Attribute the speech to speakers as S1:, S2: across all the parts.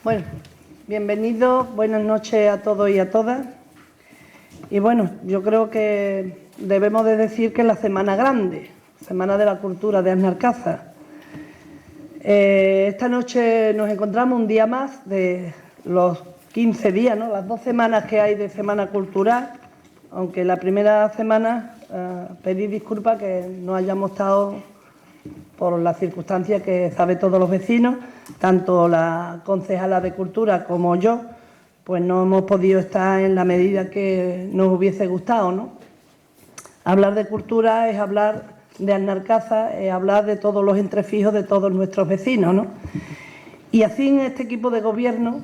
S1: Bueno, bienvenidos, buenas noches a todos y a todas. Y bueno, yo creo que debemos de decir que es la Semana Grande, Semana de la Cultura de Alcázar. Esta noche nos encontramos un día más de los 15 días, ¿no? Las 2 semanas que hay de Semana Cultural, aunque la primera semana pedí disculpas que no hayamos estado por las circunstancias que saben todos los vecinos, tanto la concejala de Cultura como yo, pues no hemos podido estar en la medida que nos hubiese gustado, ¿no? Hablar de cultura es hablar de Alcázar, es hablar de todos los entresijos de todos nuestros vecinos, ¿no? Y así este equipo de gobierno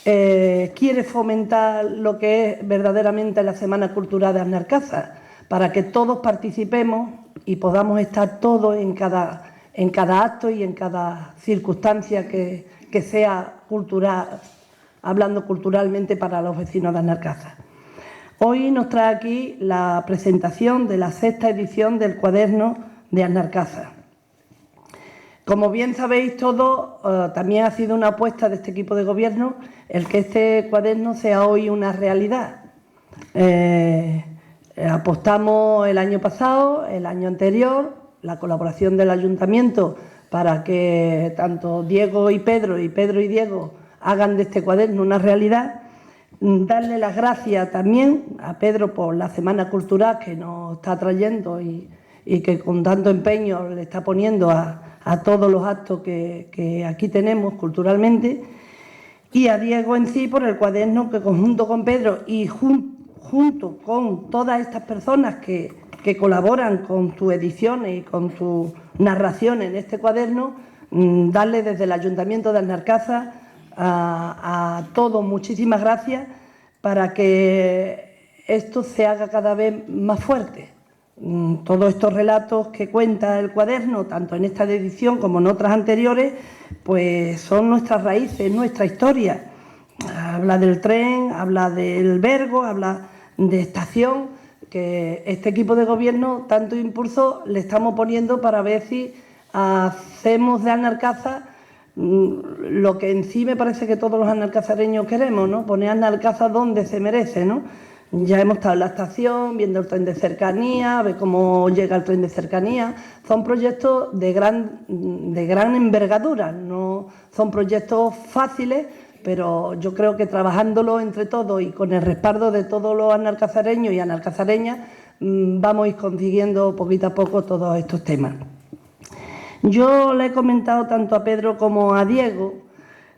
S1: quiere fomentar lo que es verdaderamente la Semana Cultural de Alcázar, para que todos participemos y podamos estar todos en cada acto y en cada circunstancia que sea cultural, hablando culturalmente para los vecinos de Alcázar. Hoy nos trae aquí la presentación de la 6ª edición del cuaderno de Alcázar. Como bien sabéis todos, también ha sido una apuesta de este equipo de gobierno el que este cuaderno sea hoy una realidad. Apostamos el año pasado, el año anterior, la colaboración del ayuntamiento para que tanto Diego y Pedro y Diego hagan de este cuaderno una realidad. Darle las gracias también a Pedro por la Semana Cultural que nos está trayendo y que con tanto empeño le está poniendo a todos los actos que aquí tenemos culturalmente, y a Diego en sí por el cuaderno que conjunto con Pedro y junto con todas estas personas que colaboran con tus ediciones y con tu narración en este cuaderno, darle desde el Ayuntamiento de Alcázar a todos muchísimas gracias para que esto se haga cada vez más fuerte. Todos estos relatos que cuenta el cuaderno, tanto en esta edición como en otras anteriores, pues son nuestras raíces, nuestra historia. Habla del tren, habla del Bergo, habla de estación, que este equipo de gobierno tanto impulso le estamos poniendo para ver si hacemos de Alcázar lo que en sí me parece que todos los alcazareños queremos, ¿no? Poner Alcázar donde se merece, ¿no? Ya hemos estado en la estación, viendo el tren de cercanía, ver cómo llega el tren de cercanía. Son proyectos de gran envergadura, no son proyectos fáciles, pero yo creo que trabajándolo entre todos y con el respaldo de todos los alcazareños y alcazareñas vamos a ir consiguiendo poquito a poco todos estos temas. Yo le he comentado tanto a Pedro como a Diego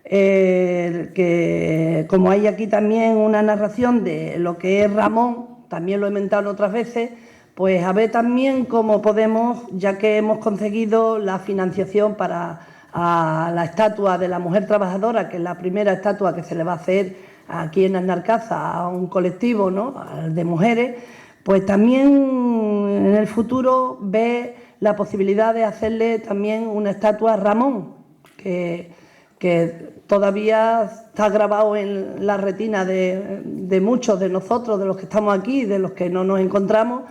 S1: que como hay aquí también una narración de lo que es Ramón, también lo he comentado otras veces, pues a ver también cómo podemos, ya que hemos conseguido la financiación para la estatua de la mujer trabajadora, que es la primera estatua que se le va a hacer aquí en Alcázar a un colectivo, ¿no?, de mujeres, pues también en el futuro ve la posibilidad de hacerle también una estatua a Ramón, que todavía está grabado en la retina de muchos de nosotros, de los que estamos aquí, de los que no nos encontramos,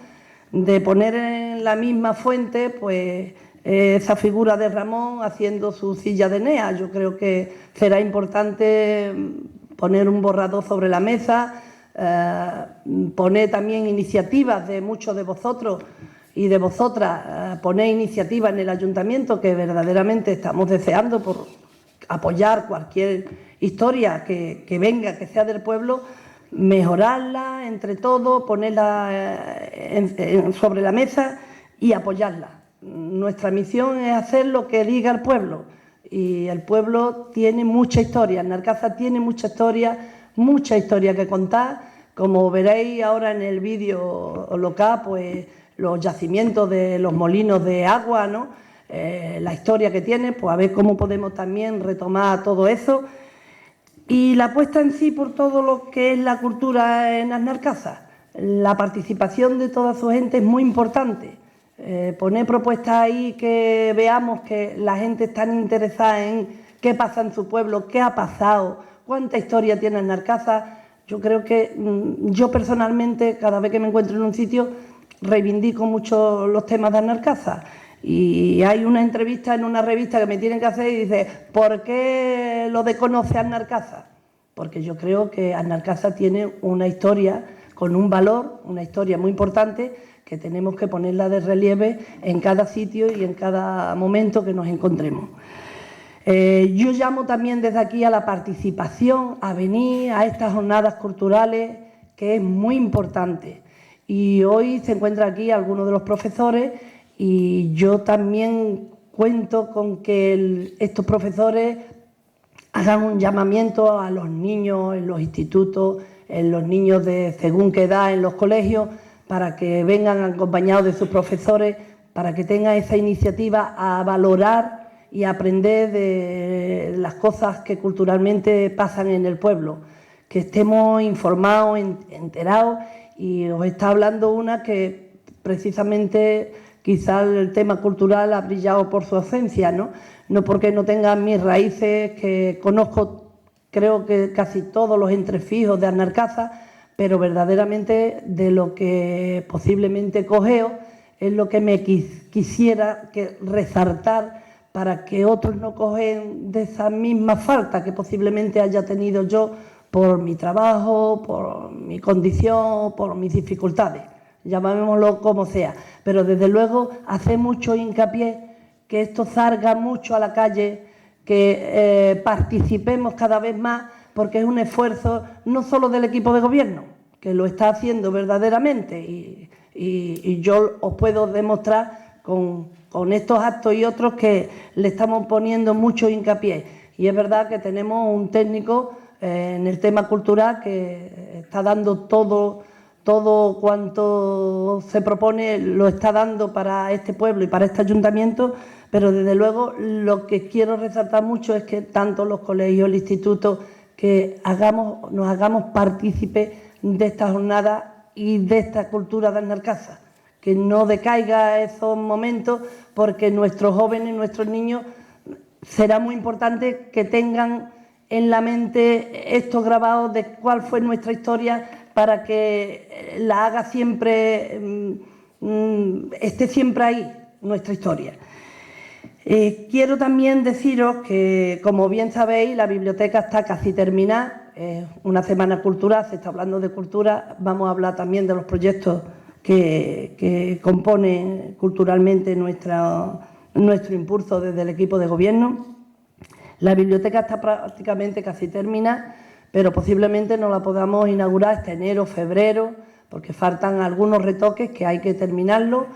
S1: de poner en la misma fuente pues esa figura de Ramón haciendo su silla de Enea. Yo creo que será importante poner un borrador sobre la mesa, poner también iniciativas de muchos de vosotros y de vosotras, poner iniciativas en el ayuntamiento que verdaderamente estamos deseando por apoyar cualquier historia que venga, que sea del pueblo, mejorarla entre todos, ponerla sobre la mesa y apoyarla. Nuestra misión es hacer lo que diga el pueblo, y el pueblo tiene mucha historia, Alcázar tiene mucha historia que contar. Como veréis ahora en el vídeo local, pues los yacimientos de los molinos de agua, ¿no?, la historia que tiene, pues a ver cómo podemos también retomar todo eso. Y la apuesta en sí por todo lo que es la cultura en Alcázar, la participación de toda su gente es muy importante. Poner propuestas ahí que veamos que la gente está interesada en qué pasa en su pueblo, qué ha pasado, cuánta historia tiene Alcázar. Yo creo que yo personalmente, cada vez que me encuentro en un sitio, reivindico mucho los temas de Alcázar. Y hay una entrevista en una revista que me tienen que hacer y dice, ¿por qué lo desconoce Alnarcasa? Porque yo creo que Alnarcasa tiene una historia con un valor, una historia muy importante, que tenemos que ponerla de relieve en cada sitio y en cada momento que nos encontremos. Yo llamo también desde aquí a la participación, a venir a estas jornadas culturales, que es muy importante. Y hoy se encuentra aquí algunos de los profesores y yo también cuento con que estos profesores hagan un llamamiento a los niños en los institutos, en los niños de según qué edad en los colegios, para que vengan acompañados de sus profesores, para que tengan esa iniciativa a valorar y aprender de las cosas que culturalmente pasan en el pueblo, que estemos informados, enterados, y os está hablando una que precisamente quizás el tema cultural ha brillado por su ausencia, ¿no? No porque no tenga mis raíces, que conozco creo que casi todos los entrefijos de Alnarcasa, pero verdaderamente de lo que posiblemente cogeo es lo que me quisiera resaltar para que otros no cogen de esa misma falta que posiblemente haya tenido yo por mi trabajo, por mi condición, por mis dificultades, llamémoslo como sea. Pero desde luego hace mucho hincapié que esto salga mucho a la calle, que participemos cada vez más, porque es un esfuerzo no solo del equipo de gobierno, que lo está haciendo verdaderamente, y yo os puedo demostrar con estos actos y otros que le estamos poniendo mucho hincapié. Y es verdad que tenemos un técnico en el tema cultural que está dando todo cuanto se propone, lo está dando para este pueblo y para este ayuntamiento, pero desde luego lo que quiero resaltar mucho es que tanto los colegios, el instituto, que nos hagamos partícipes de esta jornada y de esta cultura de Alnarcasa, que no decaiga esos momentos, porque nuestros jóvenes, nuestros niños, será muy importante que tengan en la mente esto grabado de cuál fue nuestra historia, para que la haga siempre, esté siempre ahí nuestra historia. Quiero también deciros que, como bien sabéis, la biblioteca está casi terminada, una semana cultural, se está hablando de cultura, vamos a hablar también de los proyectos que componen culturalmente nuestro impulso desde el equipo de gobierno. La biblioteca está prácticamente casi terminada, pero posiblemente no la podamos inaugurar hasta enero, febrero, porque faltan algunos retoques que hay que terminarlos,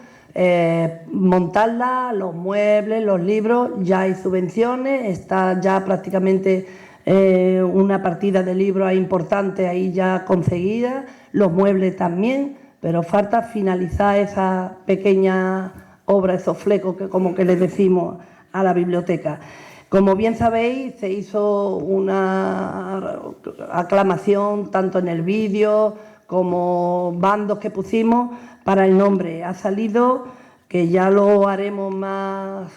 S1: montarla, los muebles, los libros, ya hay subvenciones, está ya prácticamente una partida de libros importante ahí ya conseguida, los muebles también, pero falta finalizar esa pequeña obra, esos flecos que como que les decimos a la biblioteca. Como bien sabéis, se hizo una aclamación tanto en el vídeo como bandos que pusimos para el nombre. Ha salido, que ya lo haremos más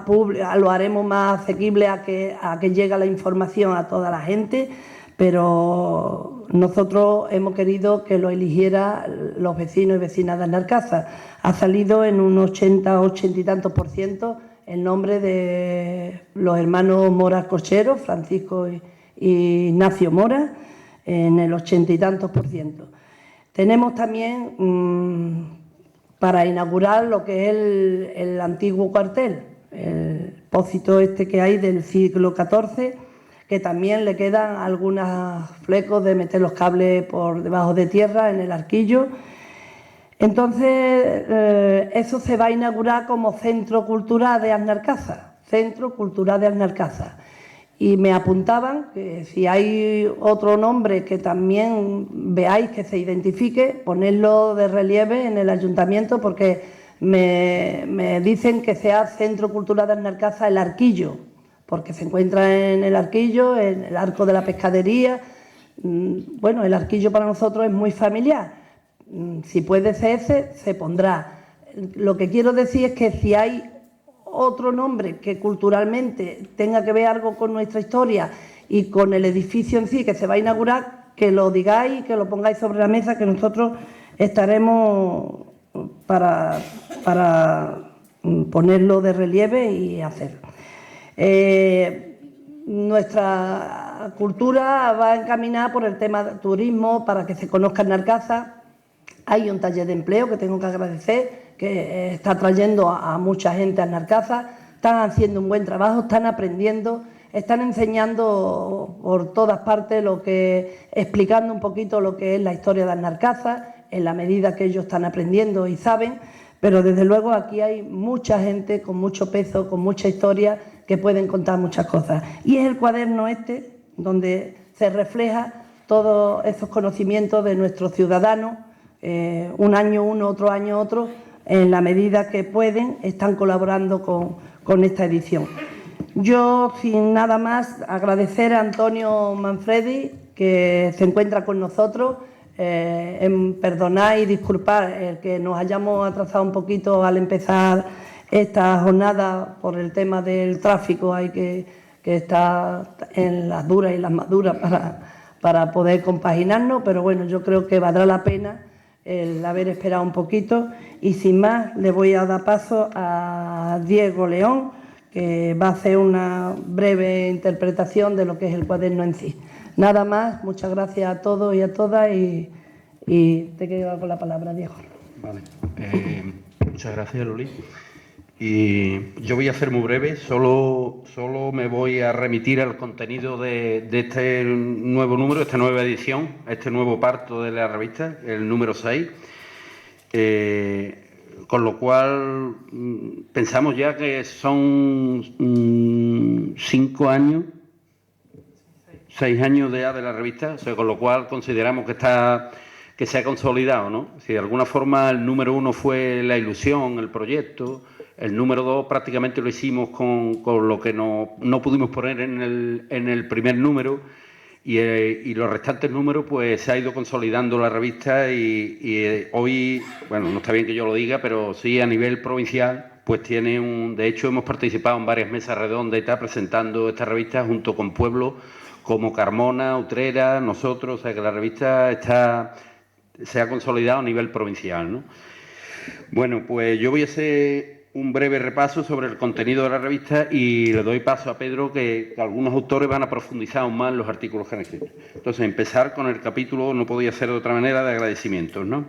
S1: público, lo haremos más asequible a que llegue la información a toda la gente, pero nosotros hemos querido que lo eligieran los vecinos y vecinas de Alnarcasa. Ha salido en un 80 y tantos % el nombre de los hermanos Mora Cocheros, Francisco y Ignacio Mora, en el 80 y tantos %. Tenemos también para inaugurar lo que es el antiguo cuartel, el pósito este que hay del siglo XIV, que también le quedan algunos flecos de meter los cables por debajo de tierra en el arquillo. Entonces, eso se va a inaugurar como Centro Cultural de Alnarcasa, Centro Cultural de Alnarcasa. Y me apuntaban que si hay otro nombre que también veáis que se identifique, ponerlo de relieve en el ayuntamiento, porque me dicen que sea Centro Cultural de Alnarcasa el Arquillo, porque se encuentra en el Arquillo, en el Arco de la Pescadería. Bueno, el Arquillo para nosotros es muy familiar. Si puede ser ese, se pondrá. Lo que quiero decir es que si hay otro nombre que culturalmente tenga que ver algo con nuestra historia y con el edificio en sí que se va a inaugurar, que lo digáis, que lo pongáis sobre la mesa, que nosotros estaremos para ponerlo de relieve y hacer. Nuestra cultura va encaminada por el tema del turismo, para que se conozca en Narcaza. Hay un taller de empleo que tengo que agradecer, que está trayendo a mucha gente a Narcaza. Están haciendo un buen trabajo, están aprendiendo, están enseñando por todas partes, explicando un poquito lo que es la historia de Narcaza, en la medida que ellos están aprendiendo y saben. Pero desde luego aquí hay mucha gente con mucho peso, con mucha historia, que pueden contar muchas cosas. Y es el cuaderno donde se refleja todos esos conocimientos de nuestros ciudadanos, un año uno, otro año otro, en la medida que pueden, están colaborando con esta edición. Yo, sin nada más, agradecer a Antonio Manfredi, que se encuentra con nosotros. Perdonar y disculpar el que nos hayamos atrasado un poquito al empezar esta jornada por el tema del tráfico. Hay que estar en las duras y las más duras para poder compaginarnos, pero bueno, yo creo que valdrá la pena el haber esperado un poquito. Y sin más, le voy a dar paso a Diego León, que va a hacer una breve interpretación de lo que es el cuaderno en sí. Nada más, muchas gracias a todos y a todas, y te quedo con la palabra, Diego.
S2: Vale, muchas gracias, Loli. Y yo voy a ser muy breve, solo me voy a remitir al contenido de este nuevo número, esta nueva edición, este nuevo parto de la revista, el número 6. Con lo cual pensamos ya que son 5 años, 6 años de la revista, o sea, con lo cual consideramos que se ha consolidado, ¿no? Si de alguna forma el número 1 fue la ilusión, el proyecto, el número 2 prácticamente lo hicimos con lo que no pudimos poner en el primer número, y los restantes números pues se ha ido consolidando la revista, y hoy, bueno, no está bien que yo lo diga, pero sí a nivel provincial pues de hecho hemos participado en varias mesas redondas y tal, presentando esta revista junto con pueblos como Carmona, Utrera, nosotros, o sea que la revista se ha consolidado a nivel provincial, ¿no? Bueno, pues yo voy a hacer un breve repaso sobre el contenido de la revista y le doy paso a Pedro, que algunos autores van a profundizar aún más en los artículos que han escrito. Entonces, empezar con el capítulo, no podía ser de otra manera, de agradecimientos, ¿no?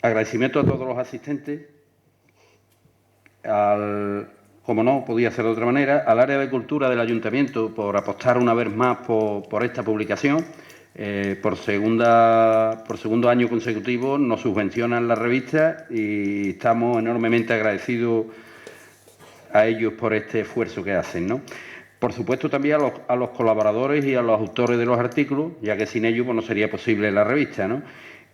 S2: Agradecimiento a todos los asistentes, como no podía ser de otra manera, al área de cultura del ayuntamiento por apostar una vez más por esta publicación. Por segundo año consecutivo nos subvencionan la revista y estamos enormemente agradecidos a ellos por este esfuerzo que hacen, ¿no? Por supuesto también a los colaboradores y a los autores de los artículos, ya que sin ellos pues, no sería posible la revista, ¿no?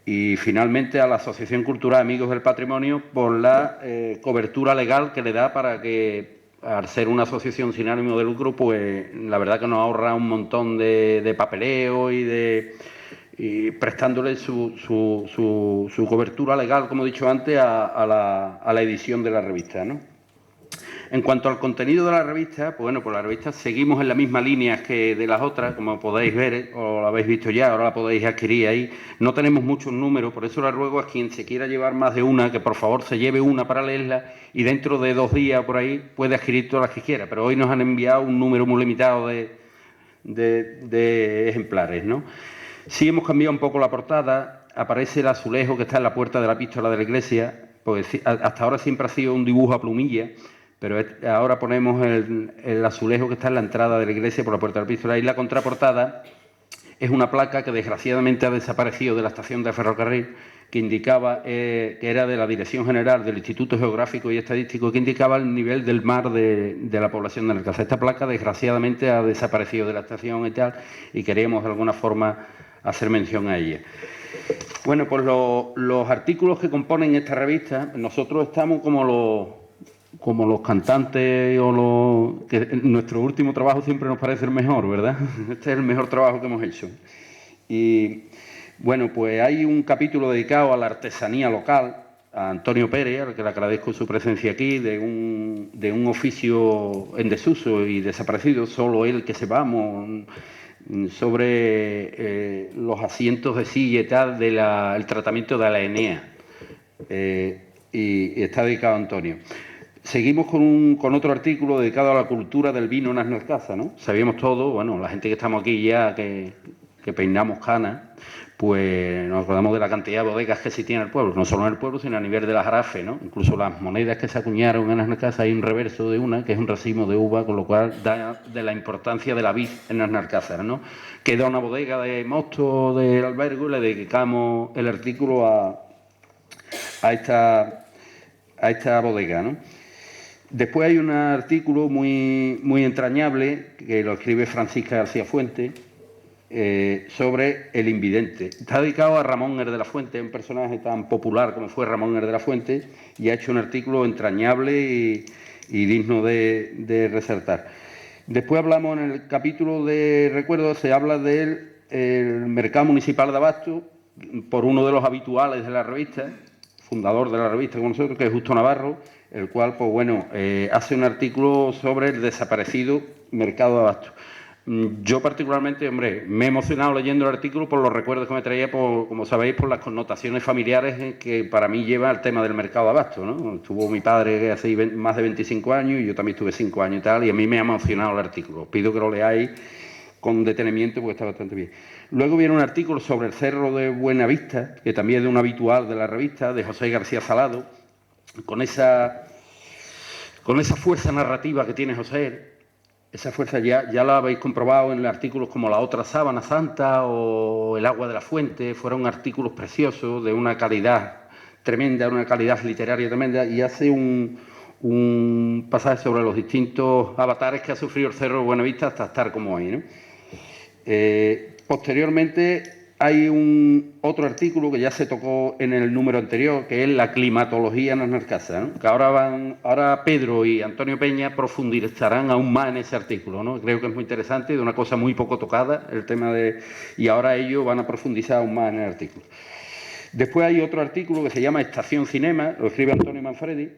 S2: Y finalmente a la Asociación Cultural Amigos del Patrimonio por la cobertura legal que le da para que, al ser una asociación sin ánimo de lucro, pues la verdad que nos ahorra un montón de papeleo y prestándole su cobertura legal, como he dicho antes, a la edición de la revista, ¿no? En cuanto al contenido de la revista, pues bueno, pues la revista seguimos en la misma línea que de las otras, como podéis ver, o la habéis visto ya, ahora la podéis adquirir ahí. No tenemos muchos números, por eso le ruego a quien se quiera llevar más de una, que por favor se lleve una para leerla y dentro de 2 días por ahí puede adquirir todas las que quiera. Pero hoy nos han enviado un número muy limitado de ejemplares, ¿no? Sí hemos cambiado un poco la portada, aparece el azulejo que está en la puerta de la epístola de la iglesia, pues hasta ahora siempre ha sido un dibujo a plumilla, pero ahora ponemos el azulejo que está en la entrada de la iglesia por la puerta de la epístola, y la contraportada es una placa que desgraciadamente ha desaparecido de la estación de ferrocarril, que indicaba, que era de la Dirección General del Instituto Geográfico y Estadístico, que indicaba el nivel del mar de la población de Narcaza. Esta placa desgraciadamente ha desaparecido de la estación y tal, y queríamos de alguna forma hacer mención a ella. Bueno, pues los artículos que componen esta revista, nosotros estamos como los cantantes que nuestro último trabajo siempre nos parece el mejor, ¿verdad? Este es el mejor trabajo que hemos hecho. Y bueno, pues hay un capítulo dedicado a la artesanía local, a Antonio Pérez, al que le agradezco su presencia aquí, de un oficio en desuso y desaparecido, solo él que sepamos, sobre los asientos de silla y tal, el tratamiento de la Enea. Y está dedicado a Antonio. Seguimos con otro artículo dedicado a la cultura del vino en Asnalcázar, ¿no? Sabíamos todo, bueno, la gente que estamos aquí ya, que peinamos canas, pues nos acordamos de la cantidad de bodegas que existían en el pueblo, no solo en el pueblo, sino a nivel de la Jarafe, ¿no? Incluso las monedas que se acuñaron en Asnalcázar, hay un reverso de una, que es un racimo de uva, con lo cual da de la importancia de la vid en Asnalcázar, ¿no? Queda una bodega de mosto del albergue y le dedicamos el artículo a esta bodega, ¿no? Después hay un artículo muy entrañable que lo escribe Francisca García Fuente sobre el invidente. Está dedicado a Ramón Er de la Fuente, un personaje tan popular como fue Ramón Er de la Fuente, y ha hecho un artículo entrañable y digno de resaltar. Después hablamos en el capítulo de recuerdos, se habla del mercado municipal de abasto por uno de los habituales de la revista, fundador de la revista con nosotros, que es Justo Navarro, el cual, pues bueno, hace un artículo sobre el desaparecido mercado de abasto. Yo particularmente, hombre, me he emocionado leyendo el artículo por los recuerdos que me traía, como sabéis, por las connotaciones familiares que para mí lleva el tema del mercado de abasto, ¿no? Estuvo mi padre hace más de 25 años y yo también estuve 5 años y tal, y a mí me ha emocionado el artículo. Os pido que lo leáis con detenimiento porque está bastante bien. Luego viene un artículo sobre el Cerro de Buenavista, que también es de un habitual de la revista, de José García Salado, con esa fuerza narrativa que tiene José. Esa fuerza ya la habéis comprobado en artículos como La otra sábana santa o El agua de la fuente. Fueron artículos preciosos, de una calidad tremenda, una calidad literaria tremenda, y hace un pasaje sobre los distintos avatares que ha sufrido el Cerro de Buenavista hasta estar como hoy, ¿no? Posteriormente hay otro artículo que ya se tocó en el número anterior, que es la climatología en Asnalcázar, ¿no? Que ahora Pedro y Antonio Peña profundizarán aún más en ese artículo, ¿no? Creo que es muy interesante, de una cosa muy poco tocada, el tema y ahora ellos van a profundizar aún más en el artículo. Después hay otro artículo que se llama Estación Cinema, lo escribe Antonio Manfredi,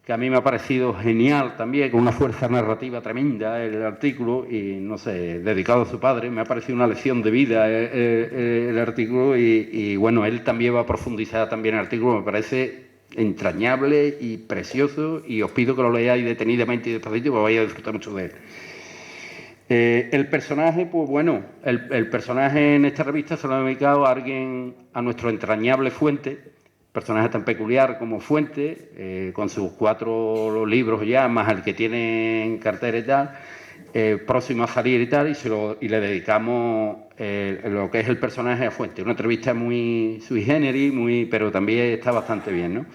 S2: que a mí me ha parecido genial también, con una fuerza narrativa tremenda el artículo, y no sé, dedicado a su padre, me ha parecido una lección de vida el artículo, y bueno, él también va a profundizar también el artículo, me parece entrañable y precioso, y os pido que lo leáis detenidamente y despacito, porque vais a disfrutar mucho de él. El personaje, pues bueno, el personaje en esta revista se lo ha dedicado a nuestro entrañable Fuente, personaje tan peculiar como Fuente, con sus 4 libros ya, más el que tiene en cartera y tal, próximo a salir y tal, y le dedicamos lo que es el personaje a Fuente. Una entrevista muy sui generis, pero también está bastante bien, ¿no?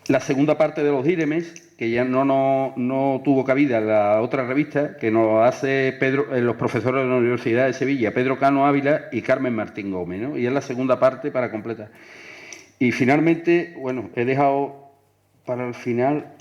S2: La segunda parte de los díremes, que ya no tuvo cabida en la otra revista, que nos hace los profesores de la Universidad de Sevilla, Pedro Cano Ávila y Carmen Martín Gómez, ¿no? Y es la segunda parte para completar. Y finalmente, bueno, he dejado para el final,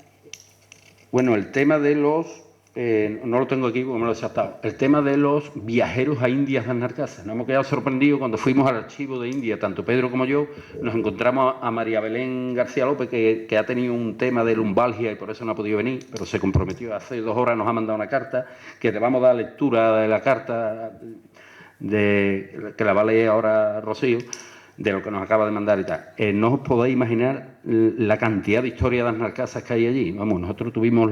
S2: bueno, el tema de los, no lo tengo aquí porque me lo he saltado, el tema de los viajeros a Indias de Asnalcázar. Nos hemos quedado sorprendidos cuando fuimos al archivo de India, tanto Pedro como yo, nos encontramos a María Belén García López, que ha tenido un tema de lumbalgia y por eso no ha podido venir, pero se comprometió hace 2 horas, nos ha mandado una carta, que te vamos a dar lectura de la carta, que la va a leer ahora Rocío, de lo que nos acaba de mandar y tal. No os podéis imaginar la cantidad de historias de Asnalcázar que hay allí. Vamos, nosotros tuvimos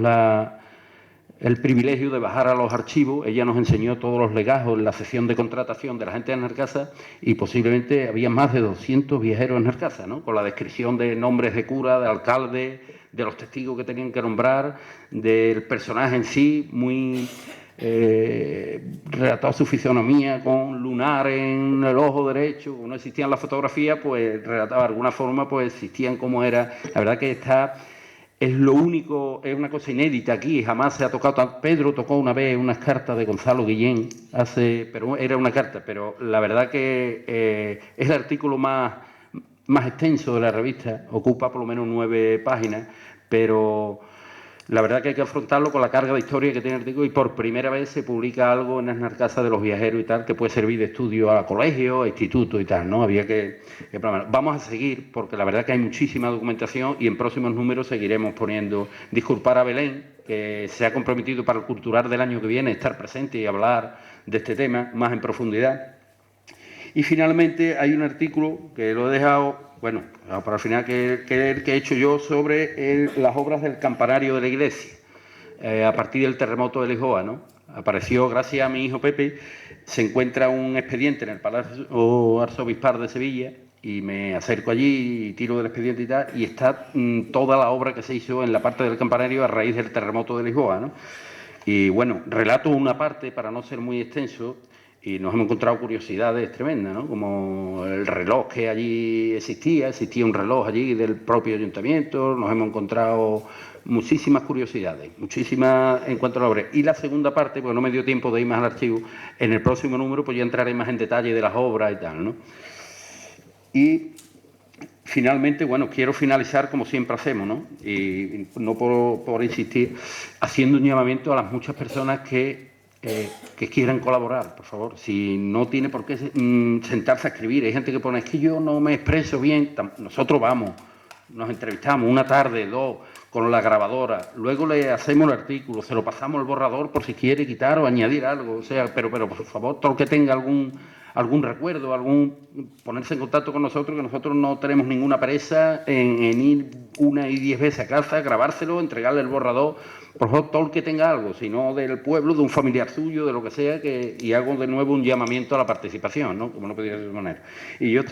S2: el privilegio de bajar a los archivos, ella nos enseñó todos los legajos en la sesión de contratación de la gente de Asnalcázar, y posiblemente había más de 200 viajeros en Asnalcázar, ¿no? Con la descripción de nombres de cura, de alcalde, de los testigos que tenían que nombrar, del personaje en sí, muy relatado su fisonomía con lunar en el ojo derecho. No existían las fotografías, pues relataba de alguna forma, pues existían como era. La verdad que es lo único, es una cosa inédita aquí, jamás se ha tocado. Pedro tocó una vez unas cartas de Gonzalo Guillén, pero era una carta, pero la verdad que es el artículo más extenso de la revista, ocupa por lo menos 9 páginas, pero la verdad que hay que afrontarlo con la carga de historia que tiene el artículo, y por primera vez se publica algo en Asnalcázar de los viajeros y tal, que puede servir de estudio a colegios, a institutos y tal, ¿no? Había que vamos a seguir, porque la verdad que hay muchísima documentación y en próximos números seguiremos poniendo. Disculpar a Belén, que se ha comprometido para el Cultural del año que viene estar presente y hablar de este tema más en profundidad. Y finalmente hay un artículo que lo he dejado, bueno, para el final, que he hecho yo sobre las obras del campanario de la iglesia, a partir del terremoto de Lisboa, ¿no? Apareció, gracias a mi hijo Pepe, se encuentra un expediente en el Palacio Arzobispal de Sevilla, y me acerco allí y tiro del expediente y tal, y está toda la obra que se hizo en la parte del campanario a raíz del terremoto de Lisboa, ¿no? Y bueno, relato una parte para no ser muy extenso, y nos hemos encontrado curiosidades tremendas, ¿no? Como el reloj que allí existía un reloj allí del propio ayuntamiento, nos hemos encontrado muchísimas curiosidades, muchísimas en cuanto a la obra. Y la segunda parte, pues no me dio tiempo de ir más al archivo, en el próximo número pues ya entraré más en detalle de las obras y tal, ¿no? Y finalmente, bueno, quiero finalizar como siempre hacemos, ¿no? Y no por insistir, haciendo un llamamiento a las muchas personas que quieran colaborar, por favor. Si no tiene por qué sentarse a escribir, hay gente que pone, es que yo no me expreso bien, nosotros vamos, nos entrevistamos una tarde, dos, con la grabadora, luego le hacemos el artículo, se lo pasamos el borrador por si quiere quitar o añadir algo, o sea, pero por favor, todo el que tenga algún recuerdo, ponerse en contacto con nosotros, que nosotros no tenemos ninguna pereza en ir 1 y 10 veces a casa, grabárselo, entregarle el borrador, por favor, todo el que tenga algo, si no del pueblo, de un familiar suyo, de lo que sea, y hago de nuevo un llamamiento a la participación, ¿no? Como no podía ser de otra manera. Y yo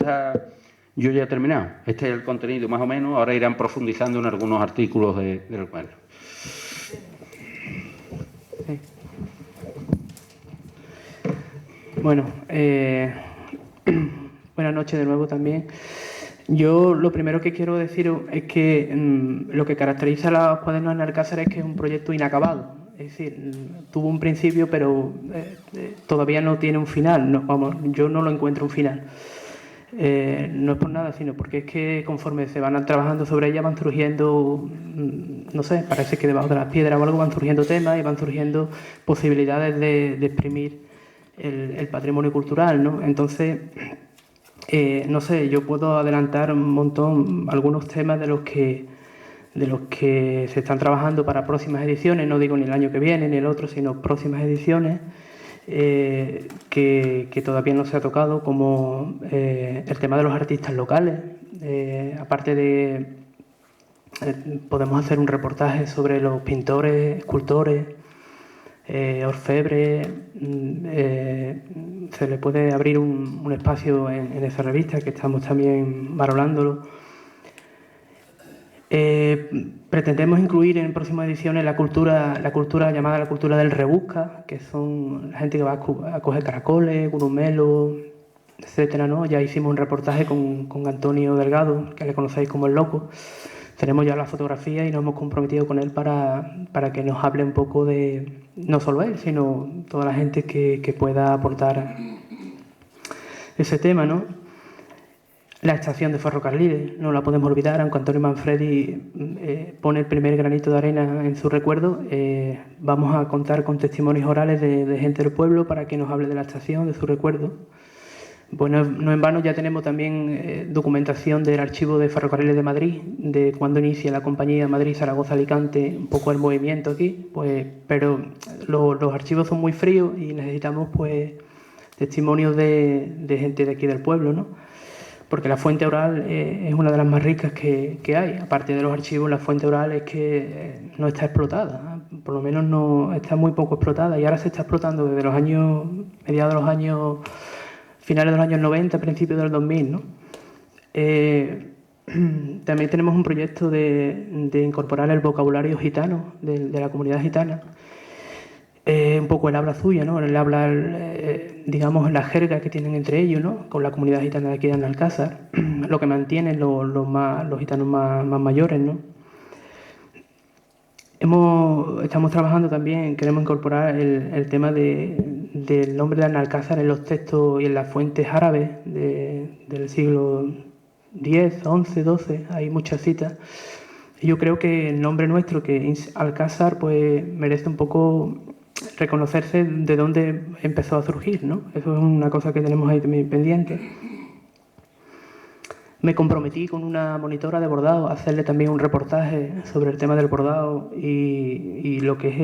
S2: ya he terminado. Este es el contenido más o menos, ahora irán profundizando en algunos artículos del cuadro.
S3: Sí. Bueno, buenas noches de nuevo también. Yo lo primero que quiero decir es que lo que caracteriza a los Cuadernos de Alcázar es que es un proyecto inacabado. Es decir, tuvo un principio, pero todavía no tiene un final. No, vamos, yo no lo encuentro un final. No es por nada, sino porque es que conforme se van trabajando sobre ella van surgiendo, no sé, parece que debajo de las piedras o algo van surgiendo temas y van surgiendo posibilidades de exprimir el patrimonio cultural, ¿no? Entonces, no sé, yo puedo adelantar un montón, algunos temas de los que se están trabajando para próximas ediciones, no digo ni el año que viene ni el otro, sino próximas ediciones, que todavía no se ha tocado, como el tema de los artistas locales. Aparte de, podemos hacer un reportaje sobre los pintores, escultores, orfebres. Se le puede abrir un espacio en esa revista, que estamos también valorándolo. Pretendemos incluir en próximas ediciones la cultura llamada la cultura del rebusca, que son la gente que va a coger caracoles, gurumelos, etcétera, ¿no? Ya hicimos un reportaje con Antonio Delgado, que le conocéis como El Loco. Tenemos ya la fotografía y nos hemos comprometido con él para que nos hable un poco de, no solo él, sino toda la gente que pueda aportar ese tema, ¿no? La estación de ferrocarriles, no la podemos olvidar, aunque Antonio Manfredi pone el primer granito de arena en su recuerdo. Vamos a contar con testimonios orales de gente del pueblo para que nos hable de la estación, de su recuerdo. Bueno, no en vano ya tenemos también documentación del archivo de Ferrocarriles de Madrid, de cuando inicia la compañía Madrid-Zaragoza-Alicante, un poco el movimiento aquí, pues, pero los archivos son muy fríos y necesitamos pues testimonios de gente de aquí del pueblo, ¿no? Porque la fuente oral es una de las más ricas que hay. Aparte de los archivos, la fuente oral es que no está explotada, por lo menos no está muy poco explotada, y ahora se está explotando desde los años, mediados de los años, finales de los años 90, principios del 2000, ¿no? También tenemos un proyecto de incorporar el vocabulario gitano de la comunidad gitana. Un poco el habla suya, ¿no? El habla, digamos, la jerga que tienen entre ellos, ¿no? Con la comunidad gitana de aquí de Alcázar, lo que mantienen los gitanos más mayores, ¿no? Estamos trabajando también, queremos incorporar el tema del nombre de Alcázar en los textos y en las fuentes árabes del siglo X, XI, XII, hay muchas citas. Y yo creo que el nombre nuestro, que es Alcázar, pues merece un poco reconocerse de dónde empezó a surgir, ¿no? Eso es una cosa que tenemos ahí también pendiente. me comprometí con una monitora de bordado a hacerle también un reportaje sobre el tema del bordado y lo que es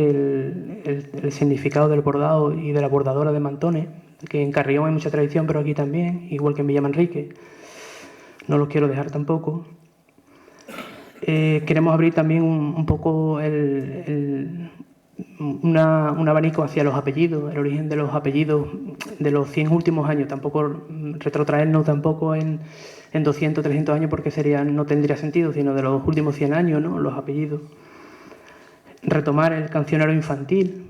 S3: el significado del bordado y de la bordadora de mantones, que en Carrión hay mucha tradición, pero aquí también, igual que en Villamanrique. No los quiero dejar tampoco. Queremos abrir también un poco un abanico hacia los apellidos, el origen de los apellidos de los 100 últimos años, tampoco retrotraernos tampoco en 200, 300 años porque no tendría sentido, sino de los últimos 100 años, ¿no? Los apellidos. Retomar el cancionero infantil,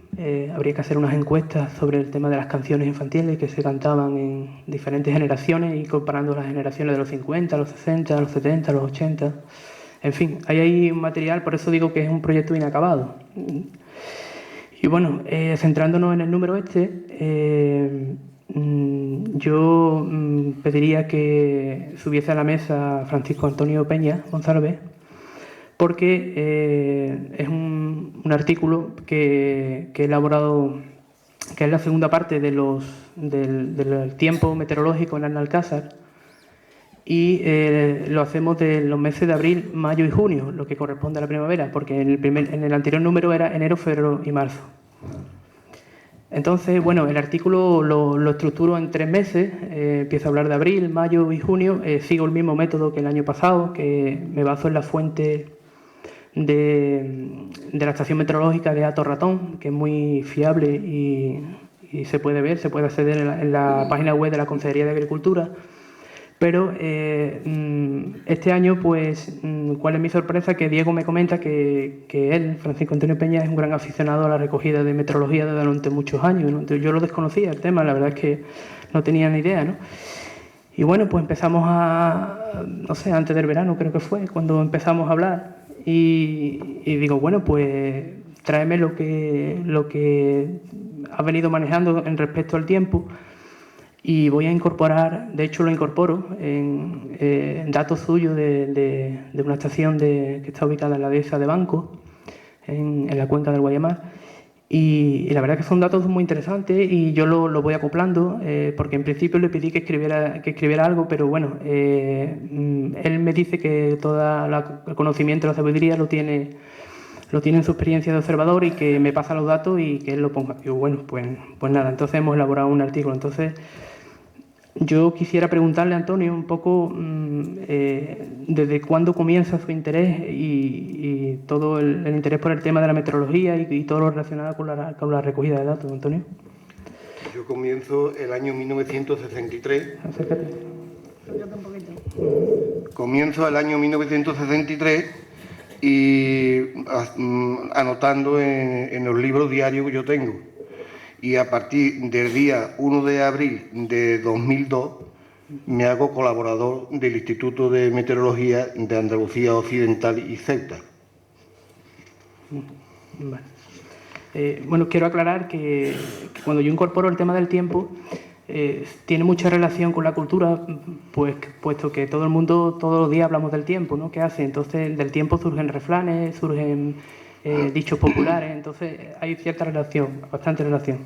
S3: habría que hacer unas encuestas sobre el tema de las canciones infantiles que se cantaban en diferentes generaciones y comparando las generaciones de los 50, los 60, los 70, los 80. En fin, ahí hay un material, por eso digo que es un proyecto inacabado. Y bueno, centrándonos en el número yo pediría que subiese a la mesa Francisco Antonio Peña González, porque es un artículo que he elaborado, que es la segunda parte del tiempo meteorológico en Alcázar, y lo hacemos de los meses de abril, mayo y junio, lo que corresponde a la primavera, porque en el anterior número era enero, febrero y marzo. Entonces, bueno, el artículo lo estructuro en 3 meses, empiezo a hablar de abril, mayo y junio, sigo el mismo método que el año pasado, que me baso en la fuente de la estación meteorológica de Hato Ratón, que es muy fiable y se puede ver, se puede acceder en la página web de la Consejería de Agricultura. Pero este año, pues, ¿cuál es mi sorpresa? Que Diego me comenta que él, Francisco Antonio Peña, es un gran aficionado a la recogida de meteorología desde durante muchos años, ¿no? Entonces, yo lo desconocía el tema, la verdad es que no tenía ni idea, ¿no? Y bueno, pues empezamos no sé, antes del verano creo que fue, cuando empezamos a hablar. Y digo, bueno, pues tráeme lo que has venido manejando en respecto al tiempo. Y voy a incorporar, de hecho lo incorporo en datos suyos de una estación que está ubicada en la dehesa de Banco, en la cuenca del Guayamar. Y la verdad que son datos muy interesantes y yo lo voy acoplando, porque en principio le pedí que escribiera algo, pero bueno, él me dice que todo el conocimiento de la sabiduría lo tiene en su experiencia de observador y que me pasa los datos y que él lo ponga. Y bueno, pues nada, entonces hemos elaborado un artículo. Entonces, yo quisiera preguntarle a Antonio un poco desde cuándo comienza su interés y todo el interés por el tema de la meteorología y todo lo relacionado con la recogida de datos, Antonio.
S4: Yo comienzo el año 1963.
S3: Acércate.
S4: Comienzo el año 1963 y anotando en los libros diarios que yo tengo. Y a partir del día 1 de abril de 2002 me hago colaborador del Instituto de Meteorología de Andalucía Occidental y Ceuta.
S3: Vale. Bueno, quiero aclarar que cuando yo incorporo el tema del tiempo, tiene mucha relación con la cultura, pues puesto que todo el mundo, todos los días hablamos del tiempo, ¿no? ¿Qué hace? Entonces, del tiempo surgen refranes, surgen dichos populares, entonces hay cierta relación, bastante relación.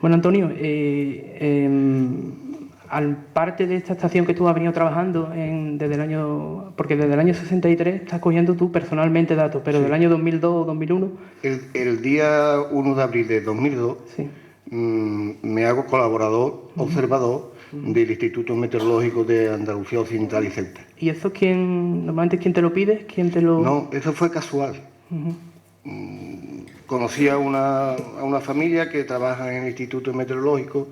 S3: Bueno, Antonio, al parte de esta estación que tú has venido trabajando porque desde el año 63 estás cogiendo tú personalmente datos, pero del año 2002 o 2001...
S4: El día 1 de abril de 2002
S3: sí.
S4: Me hago colaborador, observador del Instituto Meteorológico de Andalucía Occidental y Ceuta.
S3: ¿Y eso normalmente quién te lo pide? ¿Quién te lo...?
S4: No, eso fue casual. Conocí a una familia que trabaja en el Instituto Meteorológico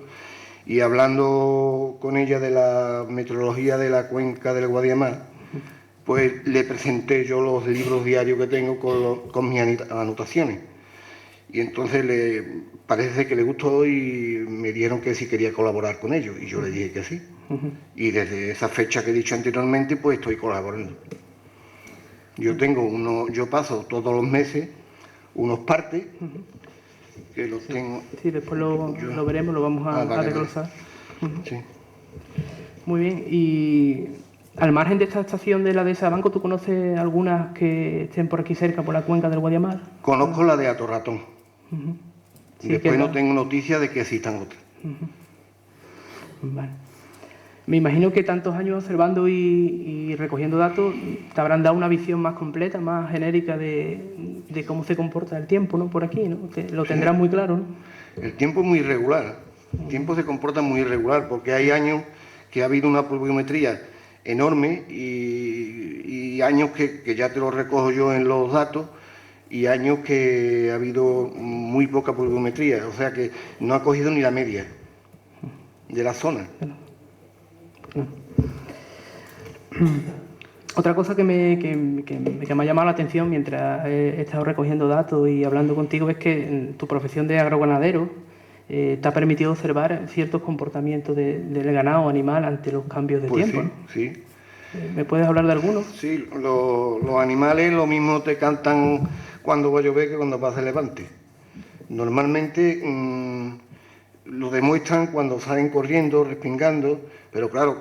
S4: y hablando con ella de la meteorología de la cuenca del Guadiamar, pues le presenté yo los libros diarios que tengo con mis anotaciones. Y entonces parece que le gustó y me dijeron que si quería colaborar con ellos. Y yo le dije que sí. Y desde esa fecha que he dicho anteriormente, pues estoy colaborando. Yo paso todos los meses unos partes que los tengo.
S3: Sí, después lo veremos, lo vamos a desglosar.
S4: Sí.
S3: Muy bien. Y al margen de esta estación de la dehesa de Banco, ¿tú conoces algunas que estén por aquí cerca, por la cuenca del Guadiamar?
S4: Conozco la de Hato Ratón.
S3: Sí,
S4: después no tengo noticia de que existan otras.
S3: Vale. Me imagino que tantos años observando y recogiendo datos te habrán dado una visión más completa, más genérica de cómo se comporta el tiempo, ¿no? Por aquí, ¿no? Lo tendrás muy claro, ¿no?
S4: El tiempo es muy irregular. El tiempo se comporta muy irregular porque hay años que ha habido una pluviometría enorme y años que ya te lo recojo yo en los datos y años que ha habido muy poca pluviometría, o sea que no ha cogido ni la media de la zona.
S3: Otra cosa que me ha llamado la atención mientras he estado recogiendo datos y hablando contigo es que tu profesión de agroganadero te ha permitido observar ciertos comportamientos del ganado animal ante los cambios de
S4: Pues
S3: tiempo,
S4: sí,
S3: ¿no?
S4: sí.
S3: ¿Me puedes hablar de algunos?
S4: Sí, los animales lo mismo te cantan cuando va a llover que cuando pasa el levante. Normalmente lo demuestran cuando salen corriendo, respingando, pero claro,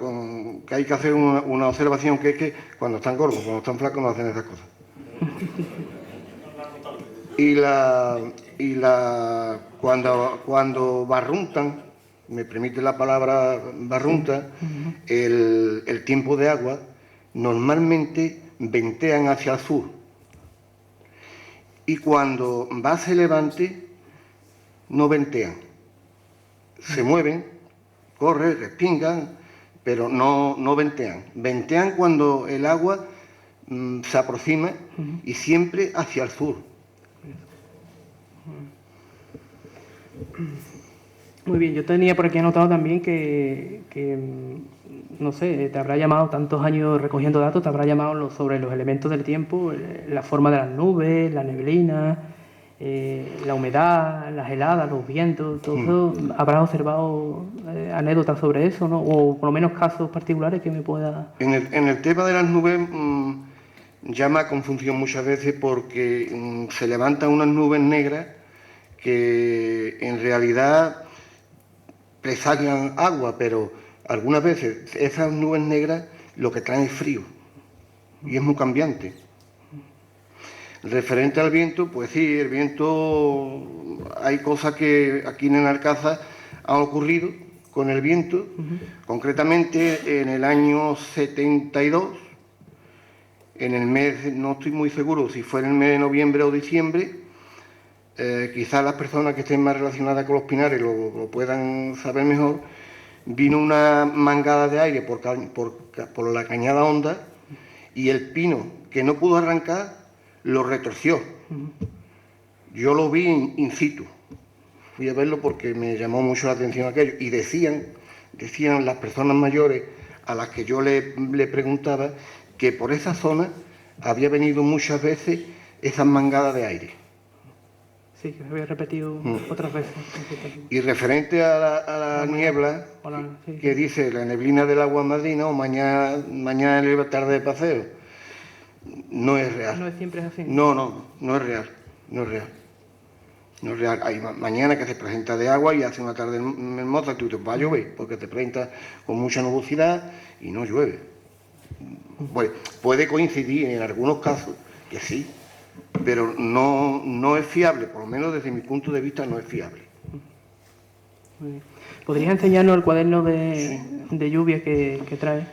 S4: que hay que hacer una observación que es que cuando están gordos, cuando están flacos no hacen esas cosas. Cuando barruntan, me permite la palabra barrunta, el tiempo de agua, normalmente ventean hacia el sur. Y cuando va hacia levante, no ventean. Se mueven, corren, respingan, pero no ventean. Ventean cuando el agua se aproxima y siempre hacia el sur.
S3: Muy bien, yo tenía por aquí anotado también que no sé, te habrá llamado tantos años recogiendo datos, te habrá llamado sobre los elementos del tiempo, la forma de las nubes, la neblina, la humedad, las heladas, los vientos, todo eso. ¿Habrás observado anécdotas sobre eso, ¿no? O por lo menos casos particulares que me pueda...
S4: En el tema de las nubes llama a confusión muchas veces porque se levantan unas nubes negras que en realidad presagian agua, pero algunas veces esas nubes negras lo que traen es frío y es muy cambiante. Referente al viento, pues sí, el viento, hay cosas que aquí en Alcázar han ocurrido con el viento. Concretamente en el año 72, en el mes, no estoy muy seguro si fue en el mes de noviembre o diciembre, quizás las personas que estén más relacionadas con los pinares lo puedan saber mejor, vino una mangada de aire por la Cañada Honda y el pino que no pudo arrancar lo retorció. Yo lo vi in situ, fui a verlo porque me llamó mucho la atención aquello y decían las personas mayores a las que yo le preguntaba que por esa zona había venido muchas veces esas mangadas de aire.
S3: Sí, que se había repetido otras veces.
S4: Y referente a la niebla,
S3: sí.
S4: que dice la neblina del agua madrina o mañana en tarde de paseo, no es real.
S3: No es siempre así.
S4: No es real. No es real. Hay mañana que se presenta de agua y hace una tarde hermosa, tú te vas a llover, porque te presenta con mucha nubosidad y no llueve. Pues, puede coincidir en algunos casos que sí, pero no es fiable, por lo menos desde mi punto de vista no es fiable.
S3: ¿Podrías enseñarnos el cuaderno de lluvia que trae?